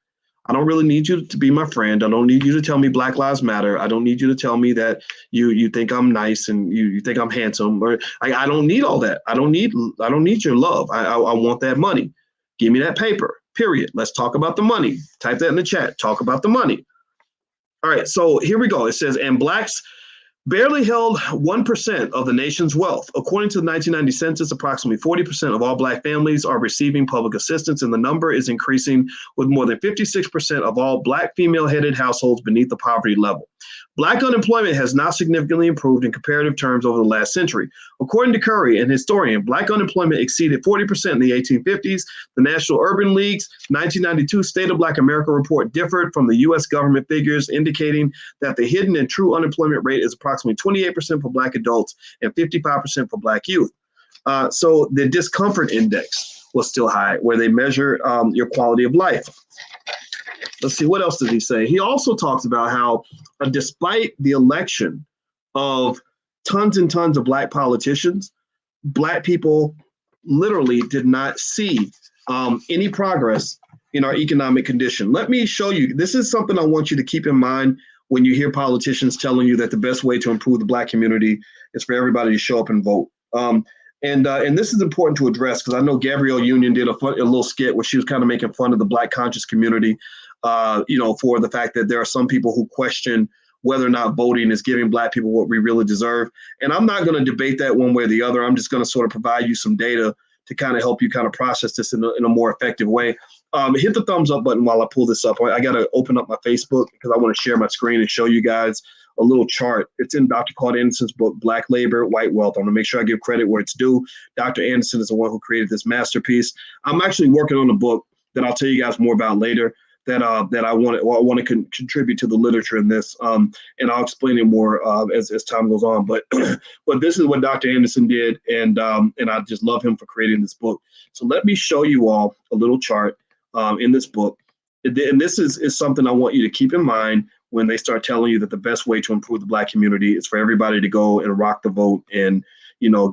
I don't really need you to be my friend. I don't need you to tell me Black Lives Matter. I don't need you to tell me that you think I'm nice and you think I'm handsome. Or I don't need all that. I don't need your love. I want that money. Give me that paper. Period. Let's talk about the money. Type that in the chat. Talk about the money. All right. So here we go. It says, and Blacks barely held 1% of the nation's wealth. According to the 1990 census, approximately 40% of all Black families are receiving public assistance, and the number is increasing with more than 56% of all Black female-headed households beneath the poverty level. Black unemployment has not significantly improved in comparative terms over the last century. According to Curry, an historian, Black unemployment exceeded 40% in the 1850s. The National Urban League's 1992 State of Black America report differed from the U.S. government figures, indicating that the hidden and true unemployment rate is approximately 28% for Black adults and 55% for Black youth. So the discomfort index. was still high, where they measure your quality of life. Let's see, what else does he say? He also talks about how despite the election of tons and tons of Black politicians, Black people literally did not see any progress in our economic condition. Let me show you. This is something I want you to keep in mind when you hear politicians telling you that the best way to improve the Black community is for everybody to show up and vote. And this is important to address because I know Gabrielle Union did a little skit where she was kind of making fun of the Black conscious community, for the fact that there are some people who question whether or not voting is giving Black people what we really deserve. And I'm not going to debate that one way or the other. I'm just going to sort of provide you some data to kind of help you kind of process this in a more effective way. Hit the thumbs up button while I pull this up. I got to open up my Facebook because I want to share my screen and show you guys a little chart. It's in Dr. Claude Anderson's book, Black Labor, White Wealth. I'm going to make sure I give credit where it's due. Dr. Anderson is the one who created this masterpiece. I'm actually working on a book that I'll tell you guys more about later that I want to contribute to the literature in this, and I'll explain it more as time goes on. But this is what Dr. Anderson did, and I just love him for creating this book. So let me show you all a little chart in this book, and this is something I want you to keep in mind when they start telling you that the best way to improve the Black community is for everybody to go and rock the vote and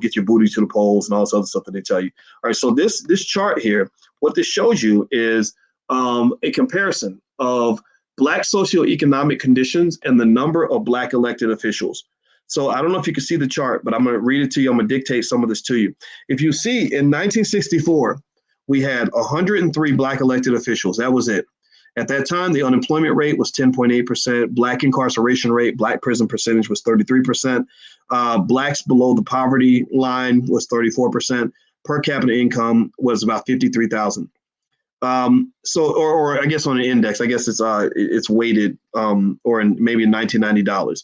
get your booty to the polls and all this other stuff that they tell you. All right, so this chart here, what this shows you is a comparison of Black socioeconomic conditions and the number of Black elected officials. So I don't know if you can see the chart, but I'm going to read it to you. I'm going to dictate some of this to you. If you see in 1964, we had 103 Black elected officials. That was it. At that time, the unemployment rate was 10.8%. Black incarceration rate, Black prison percentage was 33%. Blacks below the poverty line was 34%. Per capita income was about $53,000. Or I guess on an index, I guess it's weighted or maybe in $1990.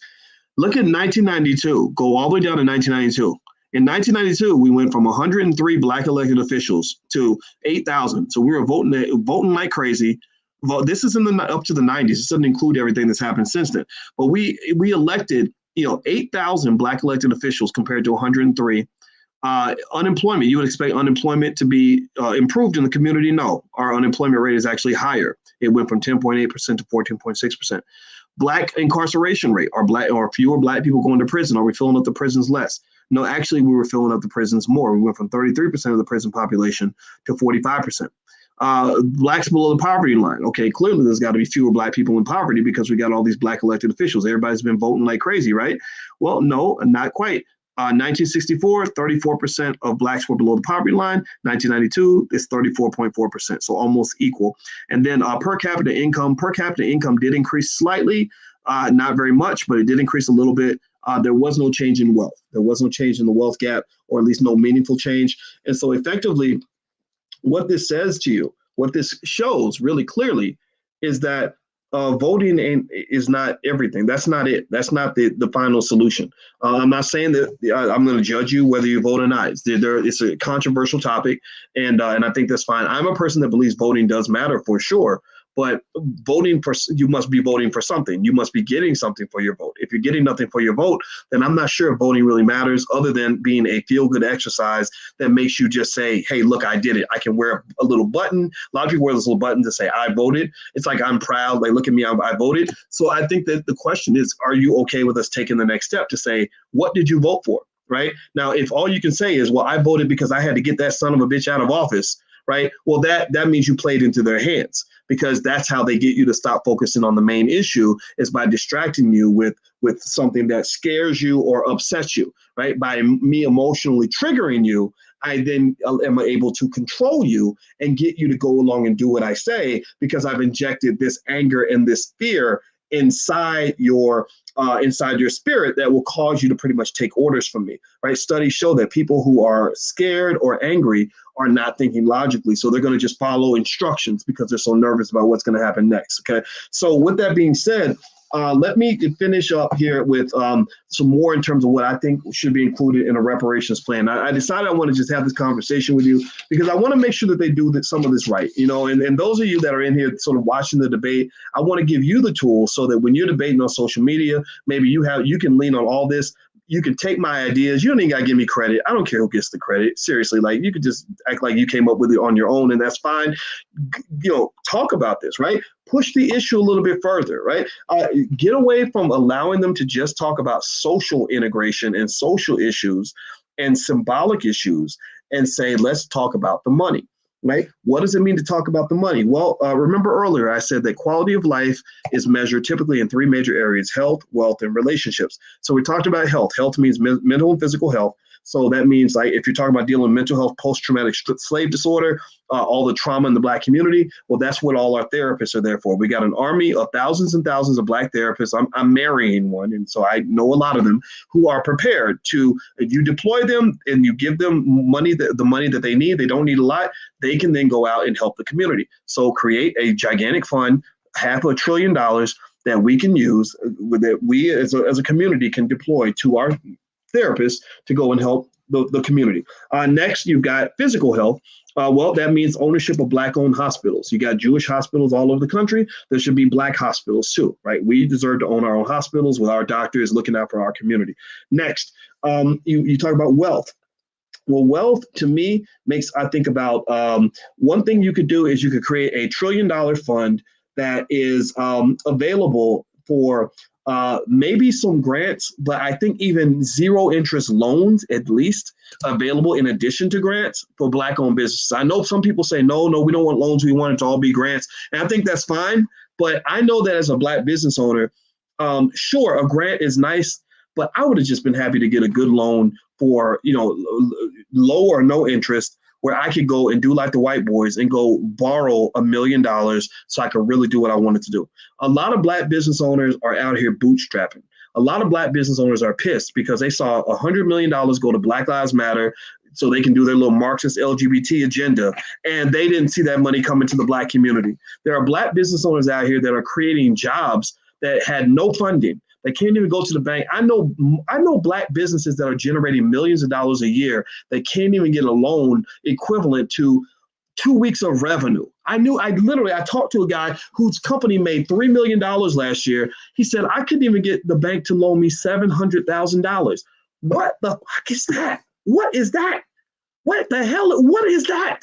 Look at 1992. Go all the way down to 1992. In 1992, we went from 103 Black elected officials to 8,000. So we were voting like crazy. This is up to the 90s. This doesn't include everything that's happened since then. But we elected 8,000 Black elected officials compared to 103. Unemployment, you would expect unemployment to be improved in the community. No, our unemployment rate is actually higher. It went from 10.8% to 14.6%. Black incarceration rate, are fewer Black people going to prison? Are we filling up the prisons less? No, actually, we were filling up the prisons more. We went from 33% of the prison population to 45%. Blacks below the poverty line. Okay, clearly there's got to be fewer Black people in poverty because we got all these Black elected officials. Everybody's been voting like crazy, right? Well, no, not quite. 1964, 34% of Blacks were below the poverty line. 1992, it's 34.4%, so almost equal. And then per capita income did increase slightly, not very much, but it did increase a little bit. There was no change in wealth. There was no change in the wealth gap, or at least no meaningful change. And so effectively, what this says to you, what this shows really clearly is that voting is not everything. That's not it. That's not the final solution. I'm not saying that I'm going to judge you whether you vote or not. It's a controversial topic, and I think that's fine. I'm a person that believes voting does matter for sure. But you must be voting for something. You must be getting something for your vote. If you're getting nothing for your vote, then I'm not sure if voting really matters other than being a feel-good exercise that makes you just say, hey, look, I did it. I can wear a little button. A lot of people wear this little button to say, I voted. It's like, I'm proud. Like, look at me, I voted. So I think that the question is, are you okay with us taking the next step to say, what did you vote for? Right? Now, if all you can say is, well, I voted because I had to get that son of a bitch out of office, right? Well, that means you played into their hands, because that's how they get you to stop focusing on the main issue, is by distracting you with something that scares you or upsets you, right? By me emotionally triggering you, I then am able to control you and get you to go along and do what I say, because I've injected this anger and this fear inside your spirit that will cause you to pretty much take orders from me, right? Studies show that people who are scared or angry are not thinking logically. So they're going to just follow instructions because they're so nervous about what's going to happen next. Okay. So with that being said, let me finish up here with some more in terms of what I think should be included in a reparations plan. I decided I want to just have this conversation with you because I want to make sure that they do some of this right, and those of you that are in here sort of watching the debate, I want to give you the tools so that when you're debating on social media, maybe you can lean on all this. you can take my ideas. You don't even got to give me credit. I don't care who gets the credit. Seriously, like you could just act like you came up with it on your own, and that's fine. Talk about this, right? Push the issue a little bit further, right? Get away from allowing them to just talk about social integration and social issues and symbolic issues and say, let's talk about the money. Right? What does it mean to talk about the money? Well, remember earlier I said that quality of life is measured typically in three major areas: health, wealth, and relationships. So we talked about health. Health means mental and physical health. So that means, like, if you're talking about dealing with mental health, post-traumatic slave disorder, all the trauma in the Black community, well, that's what all our therapists are there for. We got an army of thousands and thousands of Black therapists. I'm marrying one, and so I know a lot of them who are prepared to, if you deploy them and you give them money, the money that they need, they don't need a lot, they can then go out and help the community. So create a gigantic fund, $500 billion that we can use, that we as a community can deploy to our therapists to go and help the community. Next, you've got physical health. Well, that means ownership of Black-owned hospitals. You got Jewish hospitals all over the country. There should be Black hospitals too, right? We deserve to own our own hospitals with our doctors looking out for our community. Next, you talk about wealth. Well, wealth to me makes, I think about one thing you could do is you could create $1 trillion fund that is available for maybe some grants, but I think even zero interest loans at least available in addition to grants for Black-owned businesses. I know some people say, no, we don't want loans. We want it to all be grants. And I think that's fine. But I know that as a Black business owner, sure, a grant is nice, but I would have just been happy to get a good loan for, low or no interest, where I could go and do like the white boys and go borrow $1 million so I could really do what I wanted to do. A lot of Black business owners are out here bootstrapping. A lot of Black business owners are pissed because they saw $100 million go to Black Lives Matter so they can do their little Marxist LGBT agenda, and they didn't see that money come into the Black community. There are Black business owners out here that are creating jobs that had no funding. They can't even go to the bank. I know Black businesses that are generating millions of dollars a year. They can't even get a loan equivalent to 2 weeks of revenue. I talked to a guy whose company made $3 million last year. He said, I couldn't even get the bank to loan me $700,000. What the fuck is that? What is that? What the hell? What is that?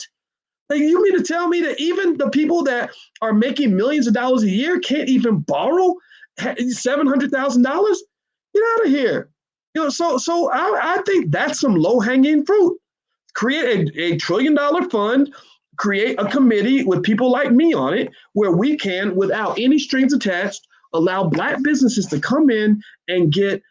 Like, you mean to tell me that even the people that are making millions of dollars a year can't even borrow $700,000? Get out of here. So I think that's some low-hanging fruit. Create a $1 trillion fund, create a committee with people like me on it, where we can, without any strings attached, allow Black businesses to come in and get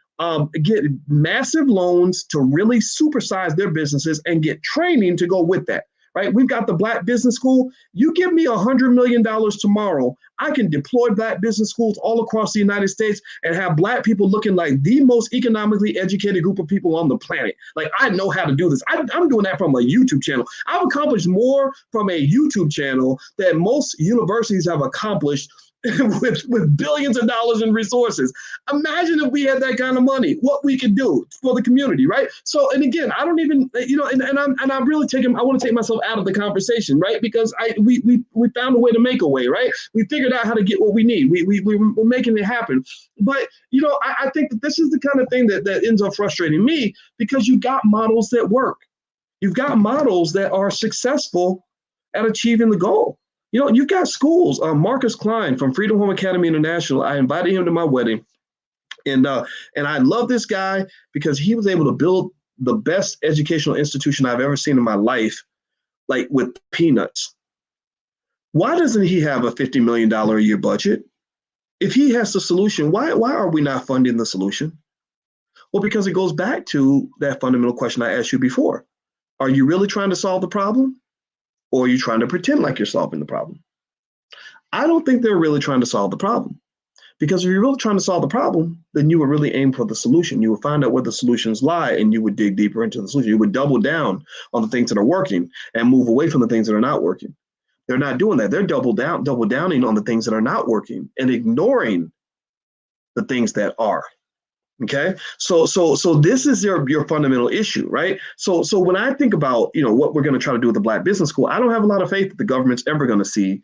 massive loans to really supersize their businesses and get training to go with that. Right? We've got the Black Business School. You give me $100 million tomorrow, I can deploy Black business schools all across the United States and have Black people looking like the most economically educated group of people on the planet. Like, I know how to do this. I'm doing that from a YouTube channel. I've accomplished more from a YouTube channel than most universities have accomplished with billions of dollars in resources. Imagine if we had that kind of money, what we could do for the community, right? So, and again, I don't even, I'm really I want to take myself out of the conversation, right? Because we found a way to make a way, right? We figured out how to get what we need. We're making it happen. But, I think that this is the kind of thing that ends up frustrating me, because you got models that work. You've got models that are successful at achieving the goal. You've got schools. Marcus Klein from Freedom Home Academy International. I invited him to my wedding, and I love this guy because he was able to build the best educational institution I've ever seen in my life, like with peanuts. Why doesn't he have a $50 million a year budget? If he has the solution, why are we not funding the solution? Well, because it goes back to that fundamental question I asked you before. Are you really trying to solve the problem? Or are you trying to pretend like you're solving the problem? I don't think they're really trying to solve the problem. Because if you're really trying to solve the problem, then you would really aim for the solution. You would find out where the solutions lie, and you would dig deeper into the solution. You would double down on the things that are working and move away from the things that are not working. They're not doing that. They're double downing on the things that are not working and ignoring the things that are. Okay, so this is your fundamental issue, right? So when I think about what we're going to try to do with the Black Business School, I don't have a lot of faith that the government's ever going to see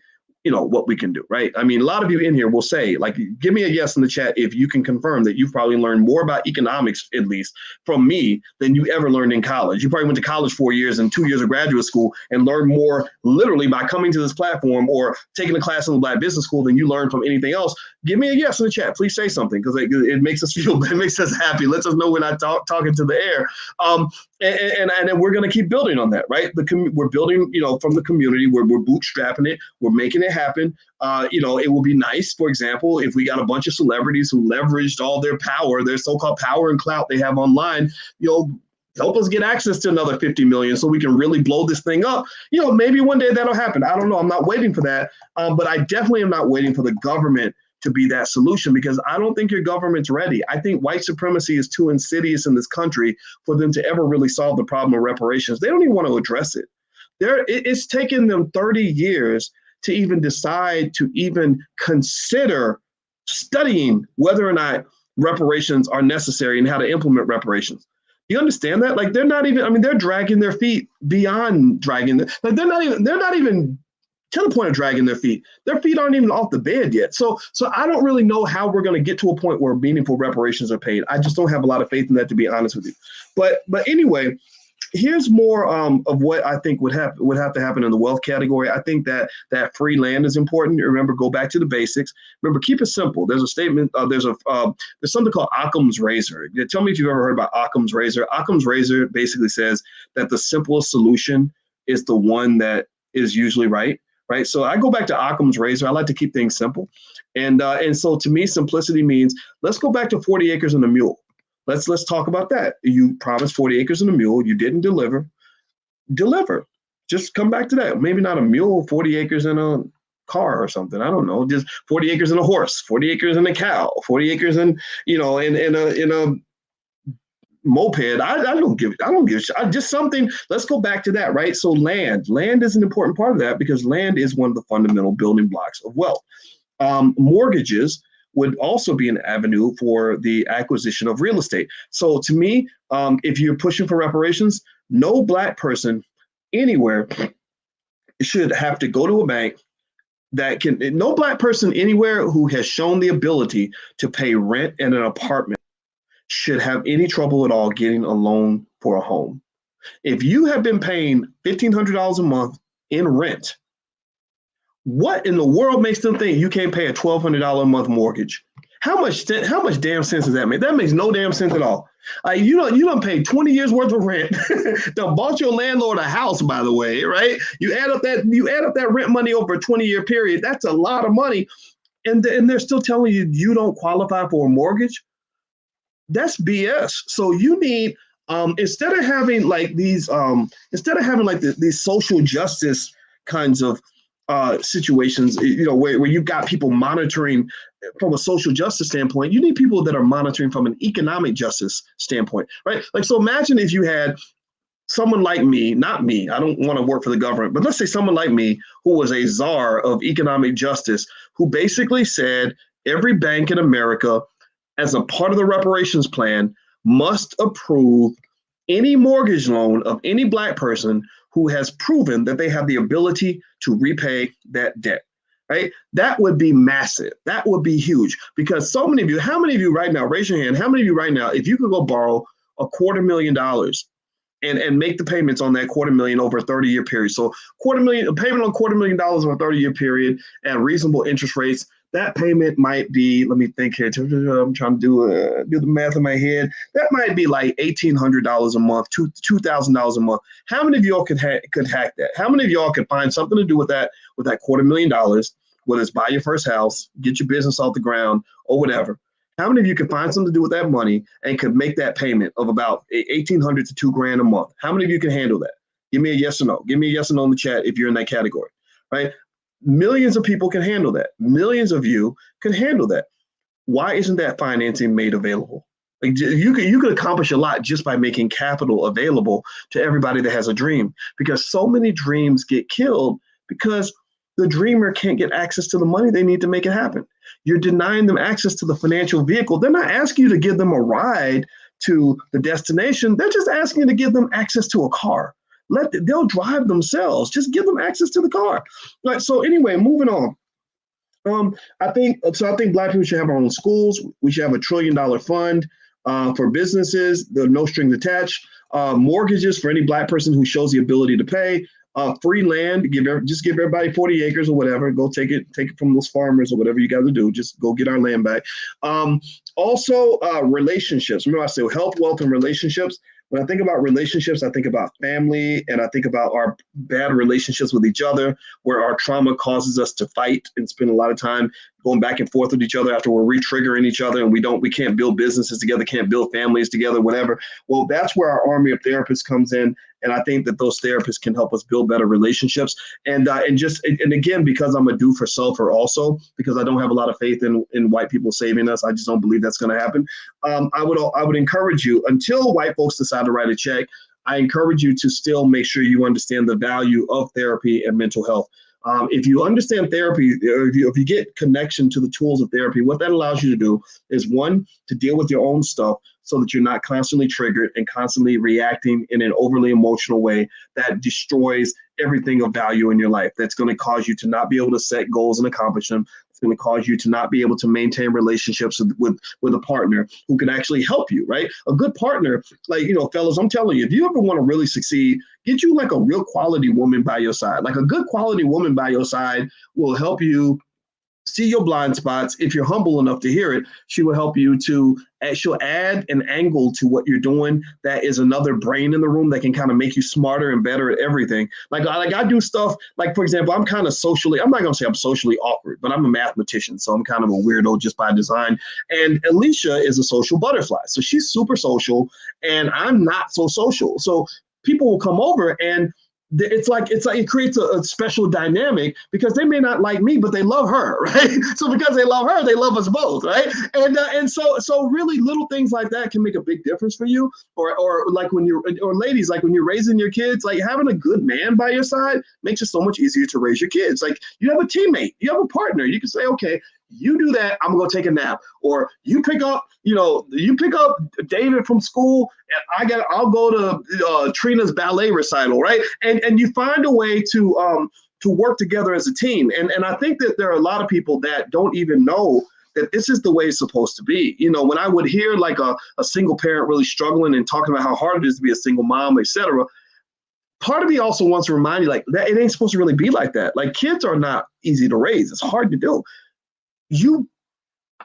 what we can do, right? I mean, a lot of you in here will say, like, give me a yes in the chat if you can confirm that you've probably learned more about economics, at least from me, than you ever learned in college. You probably went to college 4 years and 2 years of graduate school and learned more literally by coming to this platform or taking a class in the Black Business School than you learned from anything else. Give me a yes in the chat. Please say something, because it makes us feel, it makes us happy. Lets us know we're not talking to the air. And we're going to keep building on that, right? We're building, from the community. We're bootstrapping it. We're making it happen. It will be nice, for example, if we got a bunch of celebrities who leveraged all their power, their so-called power and clout they have online, help us get access to another 50 million so we can really blow this thing up. Maybe one day that'll happen. I don't know. I'm not waiting for that. But I definitely am not waiting for the government to be that solution, because I don't think your government's ready. I think white supremacy is too insidious in this country for them to ever really solve the problem of reparations. They don't even want to address it. It's taken them 30 years to even decide to even consider studying whether or not reparations are necessary and how to implement reparations. You understand that? Like, they're not even, they're dragging their feet beyond dragging. They're not even to the point of dragging their feet. Their feet aren't even off the bed yet. So I don't really know how we're going to get to a point where meaningful reparations are paid. I just don't have a lot of faith in that, to be honest with you. But anyway, here's more of what I think would have to happen in the wealth category. I think that free land is important. Remember, go back to the basics. Remember, keep it simple. There's a statement. There's something called Occam's razor. Tell me if you've ever heard about Occam's razor. Occam's razor basically says that the simplest solution is the one that is usually right. Right. So I go back to Occam's razor. I like to keep things simple. And so to me, simplicity means, let's go back to 40 acres and a mule. Let's talk about that. You promised 40 acres and a mule. You didn't deliver. Just come back to that. Maybe not a mule, 40 acres and a car or something. I don't know. Just 40 acres and a horse, 40 acres and a cow, 40 acres and, in a moped. I don't give a shit. Just something. Let's go back to that, right? So land is an important part of that, because land is one of the fundamental building blocks of wealth. Mortgages would also be an avenue for the acquisition of real estate. So to me, if you're pushing for reparations, no Black person anywhere should have to go to a bank no Black person anywhere who has shown the ability to pay rent in an apartment should have any trouble at all getting a loan for a home. If you have been paying $1,500 a month in rent, what in the world makes them think you can't pay a $1,200 a month mortgage? How much damn sense does that make? That makes no damn sense at all. You don't pay 20 years worth of rent. They bought your landlord a house, by the way, right? You add up that rent money over a 20-year period. That's a lot of money, and they're still telling you don't qualify for a mortgage. That's BS. So you need instead of having these social justice kinds of situations, where you've got people monitoring from a social justice standpoint, you need people that are monitoring from an economic justice standpoint, right? Like, so imagine if you had someone like me, not me, I don't want to work for the government, but let's say someone like me who was a czar of economic justice, who basically said every bank in America, as a part of the reparations plan, must approve any mortgage loan of any Black person who has proven that they have the ability to repay that debt, right? That would be massive. That would be huge, because so many of you, how many of you right now, raise your hand, how many of you right now, if you could go borrow $250,000 and make the payments on that $250,000 over a 30-year period. So a payment on $250,000 over a 30-year period at reasonable interest rates, that payment might be, let me think here, I'm trying to do the math in my head. That might be like $1,800 a month, $2,000 a month. How many of y'all could hack that? How many of y'all could find something to do with that $250,000, whether it's buy your first house, get your business off the ground, or whatever? How many of you could find something to do with that money and could make that payment of about $1,800 to $2,000 a month? How many of you can handle that? Give me a yes or no. Give me a yes or no in the chat if you're in that category, right? Millions of people can handle that. Millions of you can handle that. Why isn't that financing made available? Like, you could accomplish a lot just by making capital available to everybody that has a dream, because so many dreams get killed because the dreamer can't get access to the money they need to make it happen. You're denying them access to the financial vehicle. They're not asking you to give them a ride to the destination. They're just asking you to give them access to a car. They'll drive themselves. Just give them access to the car. Right. So anyway, moving on. I think Black people should have our own schools. We should have $1 trillion fund for businesses. There are no strings attached. Mortgages for any Black person who shows the ability to pay. Free land. Give everybody 40 acres or whatever. Go take it from those farmers or whatever you got to do. Just go get our land back. Also, relationships. Remember, I said health, wealth, and relationships. When I think about relationships, I think about family, and I think about our bad relationships with each other, where our trauma causes us to fight and spend a lot of time going back and forth with each other after we're re-triggering each other, and we can't build businesses together, can't build families together, whatever. Well, that's where our army of therapists comes in. And I think that those therapists can help us build better relationships. And again, because I'm a do for selfer also, because I don't have a lot of faith in white people saving us. I just don't believe that's going to happen. I would encourage you, until white folks decide to write a check, I encourage you to still make sure you understand the value of therapy and mental health. If you understand therapy, or if you get connection to the tools of therapy, what that allows you to do is, one, to deal with your own stuff so that you're not constantly triggered and constantly reacting in an overly emotional way that destroys everything of value in your life. That's going to cause you to not be able to set goals and accomplish them. It's going to cause you to not be able to maintain relationships with a partner who can actually help you, right? A good partner, like, fellas, I'm telling you, if you ever want to really succeed, get you like a real quality woman by your side. Like a good quality woman by your side will help you see your blind spots. If you're humble enough to hear it, she will help you she'll add an angle to what you're doing. That is another brain in the room that can kind of make you smarter and better at everything. Like I do stuff, like, for example, I'm not going to say I'm socially awkward, but I'm a mathematician. So I'm kind of a weirdo just by design. And Alicia is a social butterfly. So she's super social and I'm not so social. So people will come over and it creates a special dynamic because they may not like me, but they love her, right? So because they love her, they love us both, right? And so really little things like that can make a big difference for you. Or like ladies, like when you're raising your kids, like having a good man by your side makes it so much easier to raise your kids. Like you have a teammate, you have a partner. You can say, okay, you do that, I'm gonna go take a nap. Or you pick up David from school, and I'll go to Trina's ballet recital, right? And you find a way to work together as a team. And I think that there are a lot of people that don't even know that this is the way it's supposed to be. When I would hear like a single parent really struggling and talking about how hard it is to be a single mom, etc., part of me also wants to remind you, like, that it ain't supposed to really be like that. Like, kids are not easy to raise. It's hard to do. You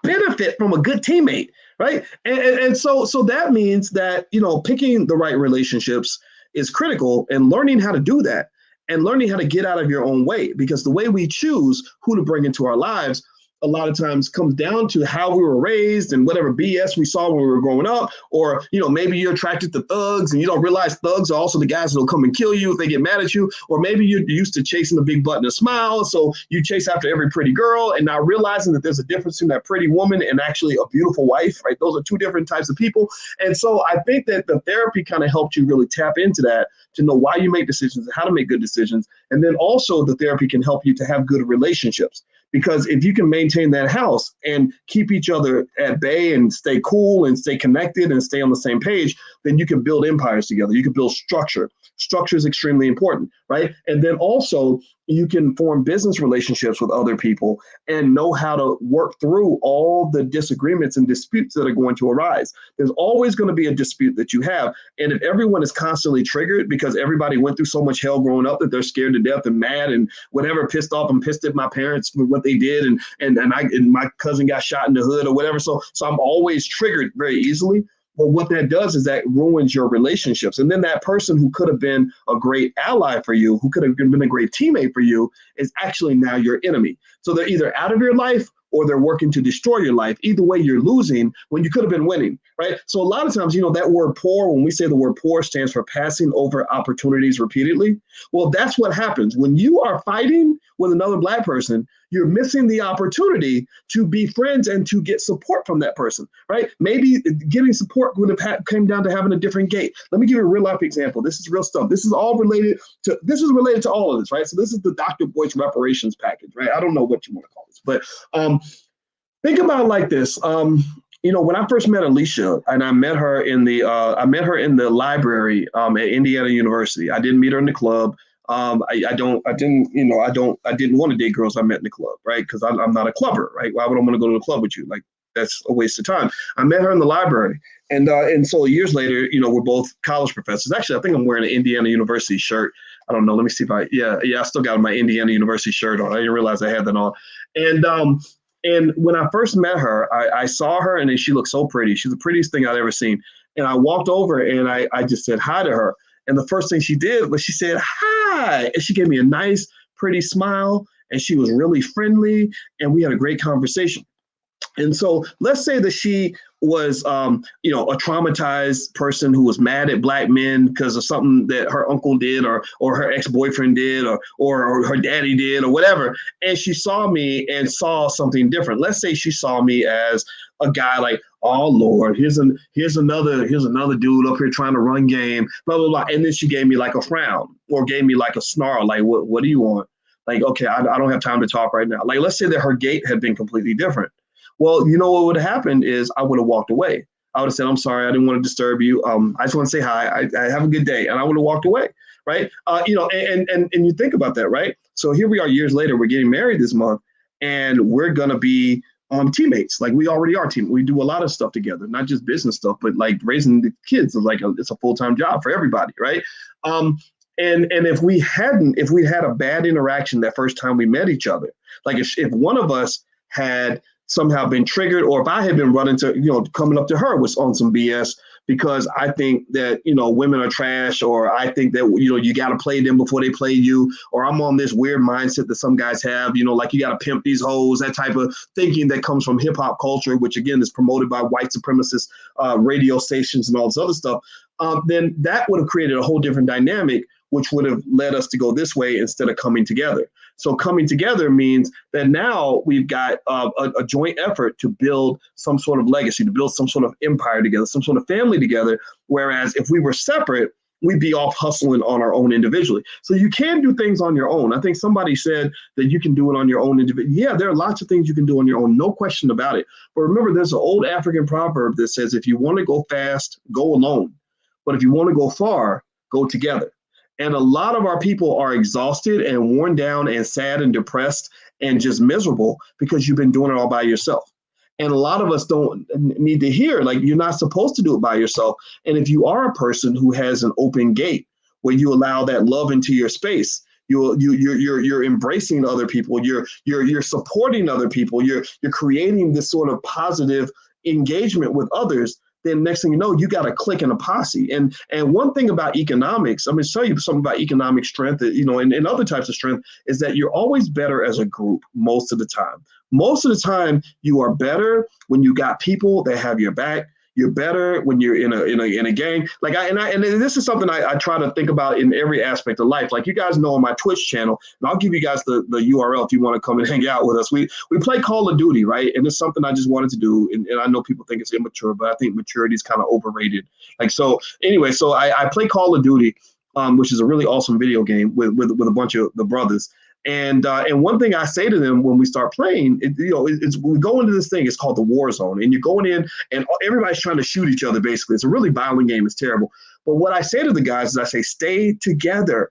benefit from a good teammate, right? And so that means that, picking the right relationships is critical, and learning how to do that and learning how to get out of your own way, because the way we choose who to bring into our lives a lot of times comes down to how we were raised and whatever BS we saw when we were growing up. Or, maybe you're attracted to thugs and you don't realize thugs are also the guys that'll come and kill you if they get mad at you. Or maybe you're used to chasing the big butt and a smile, so you chase after every pretty girl and not realizing that there's a difference between that pretty woman and actually a beautiful wife, right? Those are two different types of people. And so I think that the therapy kind of helped you really tap into that, to know why you make decisions and how to make good decisions. And then also the therapy can help you to have good relationships. Because if you can maintain that house and keep each other at bay and stay cool and stay connected and stay on the same page, then you can build empires together. You can build structure. Structure is extremely important, right? And then also you can form business relationships with other people and know how to work through all the disagreements and disputes that are going to arise. There's always going to be a dispute that you have. And if everyone is constantly triggered because everybody went through so much hell growing up that they're scared to death and mad and whatever, pissed off and pissed at my parents for what they did, and my cousin got shot in the hood or whatever. So I'm always triggered very easily. But what that does is that ruins your relationships. And then that person who could have been a great ally for you, who could have been a great teammate for you, is actually now your enemy. So they're either out of your life or they're working to destroy your life. Either way, you're losing when you could have been winning, right? So a lot of times, that word poor, when we say the word poor, stands for passing over opportunities repeatedly. Well, that's what happens. When you are fighting with another Black person, you're missing the opportunity to be friends and to get support from that person, right? Maybe getting support would have came down to having a different gate. Let me give you a real life example. This is real stuff. This is related to all of this, right? So this is the Dr. Boyce Reparations package, right? I don't know what you want to call this, but think about it like this. When I first met Alicia, and I met her in the library at Indiana University. I didn't meet her in the club. I didn't want to date girls I met in the club, right? Because I'm not a clubber, right? Why would I want to go to the club with you? Like, that's a waste of time. I met her in the library, and so years later, we're both college professors. Actually, I think I'm wearing an Indiana University shirt. I don't know. Let me see if I still got my Indiana University shirt on. I didn't realize I had that on. And when I first met her, I saw her, and then she looked so pretty. She's the prettiest thing I'd ever seen. And I walked over, and I just said hi to her. And the first thing she did was she said, hi. And she gave me a nice, pretty smile. And she was really friendly. And we had a great conversation. And so let's say that she was, a traumatized person who was mad at Black men because of something that her uncle did or her ex-boyfriend did or her daddy did or whatever. And she saw me and saw something different. Let's say she saw me as a guy like, oh, Lord, here's another dude up here trying to run game, blah, blah, blah. And then she gave me like a frown or gave me like a snarl, like, what do you want? Like, okay, I don't have time to talk right now. Like, let's say that her gait had been completely different. Well, what would have happened is I would have walked away. I would have said, I'm sorry, I didn't want to disturb you. I just want to say hi. I have a good day. And I would have walked away. Right. And you think about that. Right. So here we are years later, we're getting married this month and we're going to be teammates. Like we already are teammates. We do a lot of stuff together, not just business stuff, but like raising the kids is like it's a full-time job for everybody. Right. And if we had a bad interaction that first time we met each other, like if one of us had somehow been triggered, or if I had been running to, coming up to her was on some BS because I think that, women are trash, or I think that, you got to play them before they play you, or I'm on this weird mindset that some guys have, like you got to pimp these hoes, that type of thinking that comes from hip hop culture, which again is promoted by white supremacist radio stations and all this other stuff, then that would have created a whole different dynamic, which would have led us to go this way instead of coming together. So coming together means that now we've got a joint effort to build some sort of legacy, to build some sort of empire together, some sort of family together. Whereas if we were separate, we'd be off hustling on our own individually. So you can do things on your own. I think somebody said that you can do it on your own individually. Yeah, there are lots of things you can do on your own, no question about it. But remember, there's an old African proverb that says, if you want to go fast, go alone. But if you want to go far, go together. And a lot of our people are exhausted and worn down and sad and depressed and just miserable because you've been doing it all by yourself. And a lot of us don't need to hear, like, you're not supposed to do it by yourself. And if you are a person who has an open gate where you allow that love into your space, you're embracing other people, you're supporting other people, you're creating this sort of positive engagement with others, then next thing you know, you got a clique and a posse. And one thing about economics, I'm going to tell you something about economic strength, and other types of strength, is that you're always better as a group most of the time. Most of the time, you are better when you got people that have your back. You're better when you're in a gang. Like and this is something I try to think about in every aspect of life. Like you guys know on my Twitch channel, and I'll give you guys the URL if you want to come and hang out with us. We play Call of Duty, right? And it's something I just wanted to do. And I know people think it's immature, but I think maturity is kind of overrated. Like so. Anyway, so I play Call of Duty, which is a really awesome video game with a bunch of the brothers. And one thing I say to them when we start playing, we go into this thing. It's called the war zone, and you're going in, and everybody's trying to shoot each other. Basically, it's a really violent game. It's terrible. But what I say to the guys is, I say, stay together,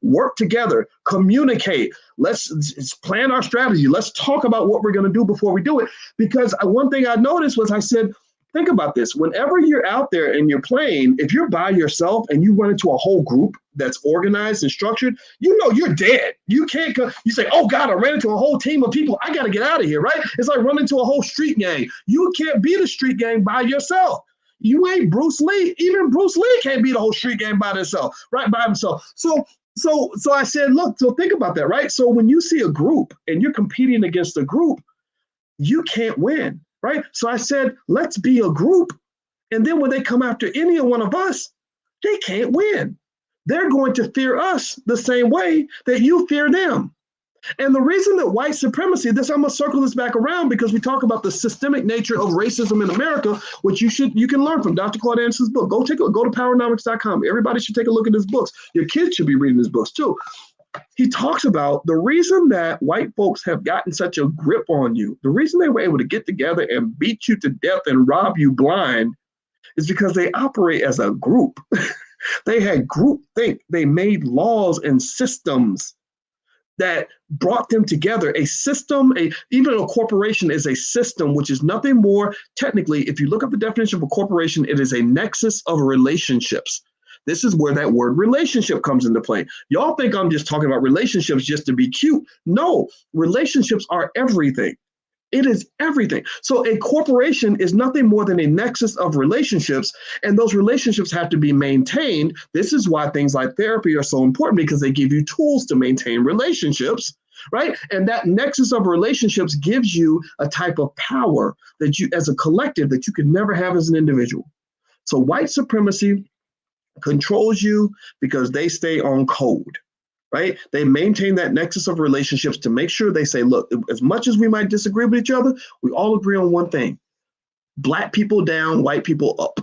work together, communicate. Let's plan our strategy. Let's talk about what we're going to do before we do it. Because one thing I noticed was, I said, think about this. Whenever you're out there and you're playing, if you're by yourself and you run into a whole group that's organized and structured, you're dead. You can't go. You say, oh God, I ran into a whole team of people. I got to get out of here, right? It's like running into a whole street gang. You can't beat a street gang by yourself. You ain't Bruce Lee. Even Bruce Lee can't beat a whole street gang by himself, right? By himself. So I said, look, so think about that, right? So when you see a group and you're competing against a group, you can't win. Right. So I said, let's be a group. And then when they come after any one of us, they can't win. They're going to fear us the same way that you fear them. And the reason that white supremacy, I'm going to circle this back around, because we talk about the systemic nature of racism in America, which you can learn from Dr. Claude Anderson's book. Go to powernomics.com. Everybody should take a look at his books. Your kids should be reading his books too. he talks about the reason that white folks have gotten such a grip on you, the reason they were able to get together and beat you to death and rob you blind is because they operate as a group. They had group think. They made laws and systems that brought them together. A system, even a corporation is a system, which is nothing more technically, if you look up the definition of a corporation, it is a nexus of relationships. This is where that word relationship comes into play. Y'all think I'm just talking about relationships just to be cute. No, relationships are everything. It is everything. So a corporation is nothing more than a nexus of relationships, and those relationships have to be maintained. This is why things like therapy are so important, because they give you tools to maintain relationships, right? And that nexus of relationships gives you a type of power that you, as a collective, that you could never have as an individual. So white supremacy controls you because they stay on code. Right? They maintain that nexus of relationships to make sure they say, look, as much as we might disagree with each other, we all agree on one thing. Black people down, white people up.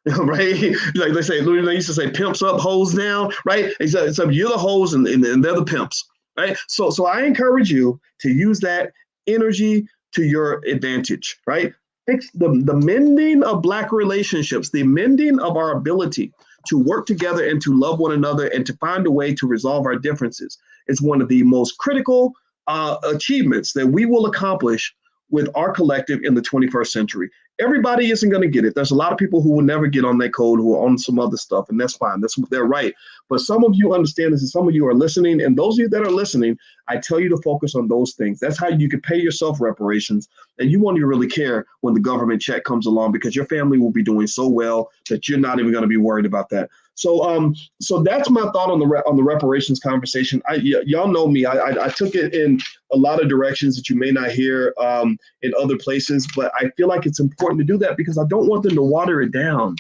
Right? Like they say, they used to say pimps up, hoes down, right? So you're the hoes and they're the pimps. Right? So I encourage you to use that energy to your advantage, right? Fix the mending of Black relationships, the mending of our ability to work together and to love one another and to find a way to resolve our differences. It's one of the most critical achievements that we will accomplish with our collective in the 21st century. Everybody isn't going to get it. There's a lot of people who will never get on that code, who are on some other stuff, and that's fine. They're right. But some of you understand this, and some of you are listening. And those of you that are listening, I tell you to focus on those things. That's how you can pay yourself reparations. And you won't even really care when the government check comes along, because your family will be doing so well that you're not even going to be worried about that. So that's my thought on the reparations conversation. Y'all know me. I took it in a lot of directions that you may not hear in other places, but I feel like it's important to do that because I don't want them to water it down.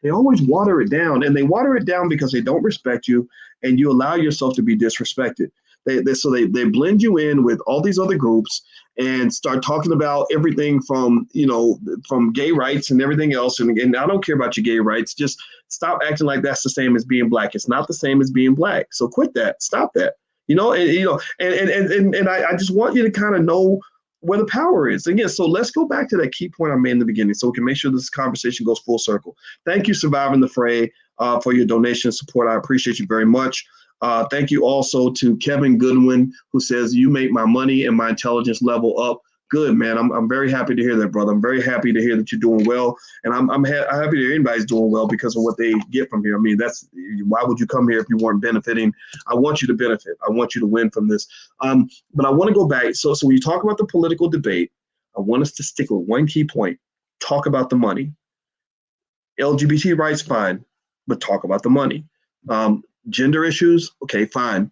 They always water it down, and they water it down because they don't respect you, and you allow yourself to be disrespected. They blend you in with all these other groups and start talking about everything from gay rights and everything else. And I don't care about your gay rights. Just stop acting like that's the same as being Black. It's not the same as being Black. So quit that. Stop that. I just want you to kind of know where the power is. Again, so let's go back to that key point I made in the beginning so we can make sure this conversation goes full circle. Thank you, Surviving the Fray, for your donation and support. I appreciate you very much. Thank you also to Kevin Goodwin, who says, you make my money and my intelligence level up. Good, man. I'm very happy to hear that, brother. I'm very happy to hear that you're doing well. And I'm happy to hear anybody's doing well because of what they get from here. I mean, why would you come here if you weren't benefiting? I want you to benefit. I want you to win from this. But I want to go back. So when you talk about the political debate, I want us to stick with one key point. Talk about the money. LGBT rights, fine, but talk about the money. Gender issues, okay, fine.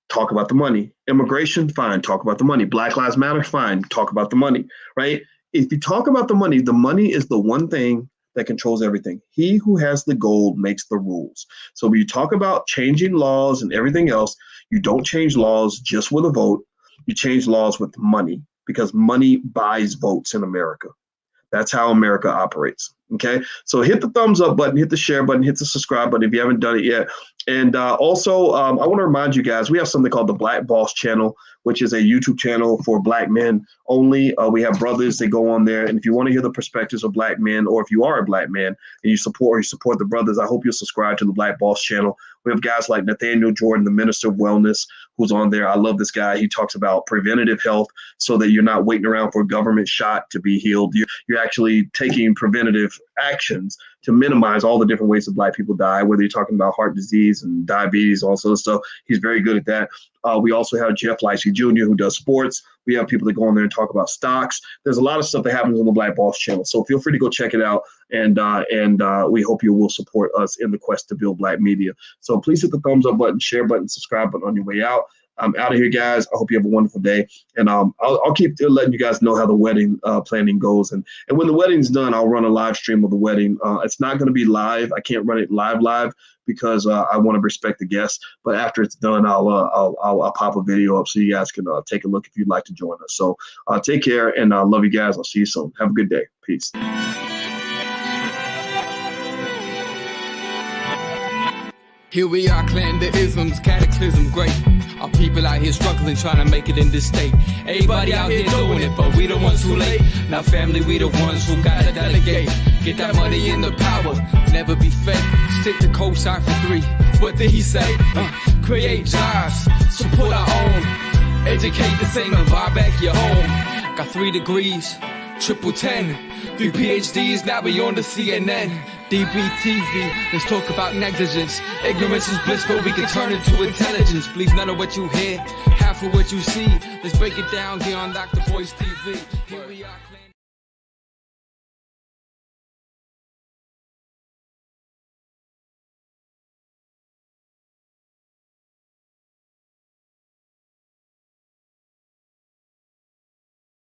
Talk about the money. Immigration, fine. Talk about the money. Black Lives Matter, fine. Talk about the money, right? If you talk about the money is the one thing that controls everything. He who has the gold makes the rules. So when you talk about changing laws and everything else, you don't change laws just with a vote. You change laws with money, because money buys votes in America. That's how America operates. Okay, so hit the thumbs up button, hit the share button, hit the subscribe button if you haven't done it yet. And also, I want to remind you guys, we have something called the Black Boss Channel, which is a YouTube channel for Black men only. We have brothers that go on there. And if you want to hear the perspectives of Black men, or if you are a Black man and you support the brothers, I hope you'll subscribe to the Black Boss Channel. We have guys like Nathaniel Jordan, the Minister of Wellness, who's on there. I love this guy. He talks about preventative health so that you're not waiting around for a government shot to be healed. You're actually taking preventative actions to minimize all the different ways that Black people die, whether you're talking about heart disease and diabetes, all sorts of stuff. He's very good at that. We also have Jeff Licey Jr., who does sports. We have people that go on there and talk about stocks. There's a lot of stuff that happens on the Black Boss Channel. So feel free to go check it out. And we hope you will support us in the quest to build Black media. So please hit the thumbs up button, share button, subscribe button on your way out. I'm out of here, guys. I hope you have a wonderful day. And I'll keep letting you guys know how the wedding planning goes. And when the wedding's done, I'll run a live stream of the wedding. It's not going to be live. I can't run it live because I want to respect the guests. But after it's done, I'll pop a video up so you guys can take a look if you'd like to join us. So take care, and I love you guys. I'll see you soon. Have a good day. Peace. Here we are, clan the isms, cataclysm great. Our people out here struggling, trying to make it in this state. Everybody out here doing it, but we the ones who late. Now family, we the ones who gotta delegate. Get that money in the power, never be fake. Stick to cosign for 3. What did he say? Create jobs, support our own. Educate the same and buy back your home. Got 3 degrees, triple 10. 3 PhDs, now we on the CNN. DBTV, let's talk about negligence. Ignorance is bliss, but we can turn it to intelligence. Believe none of what you hear, half of what you see. Let's break it down here on Dr. Boyce TV. Here we are.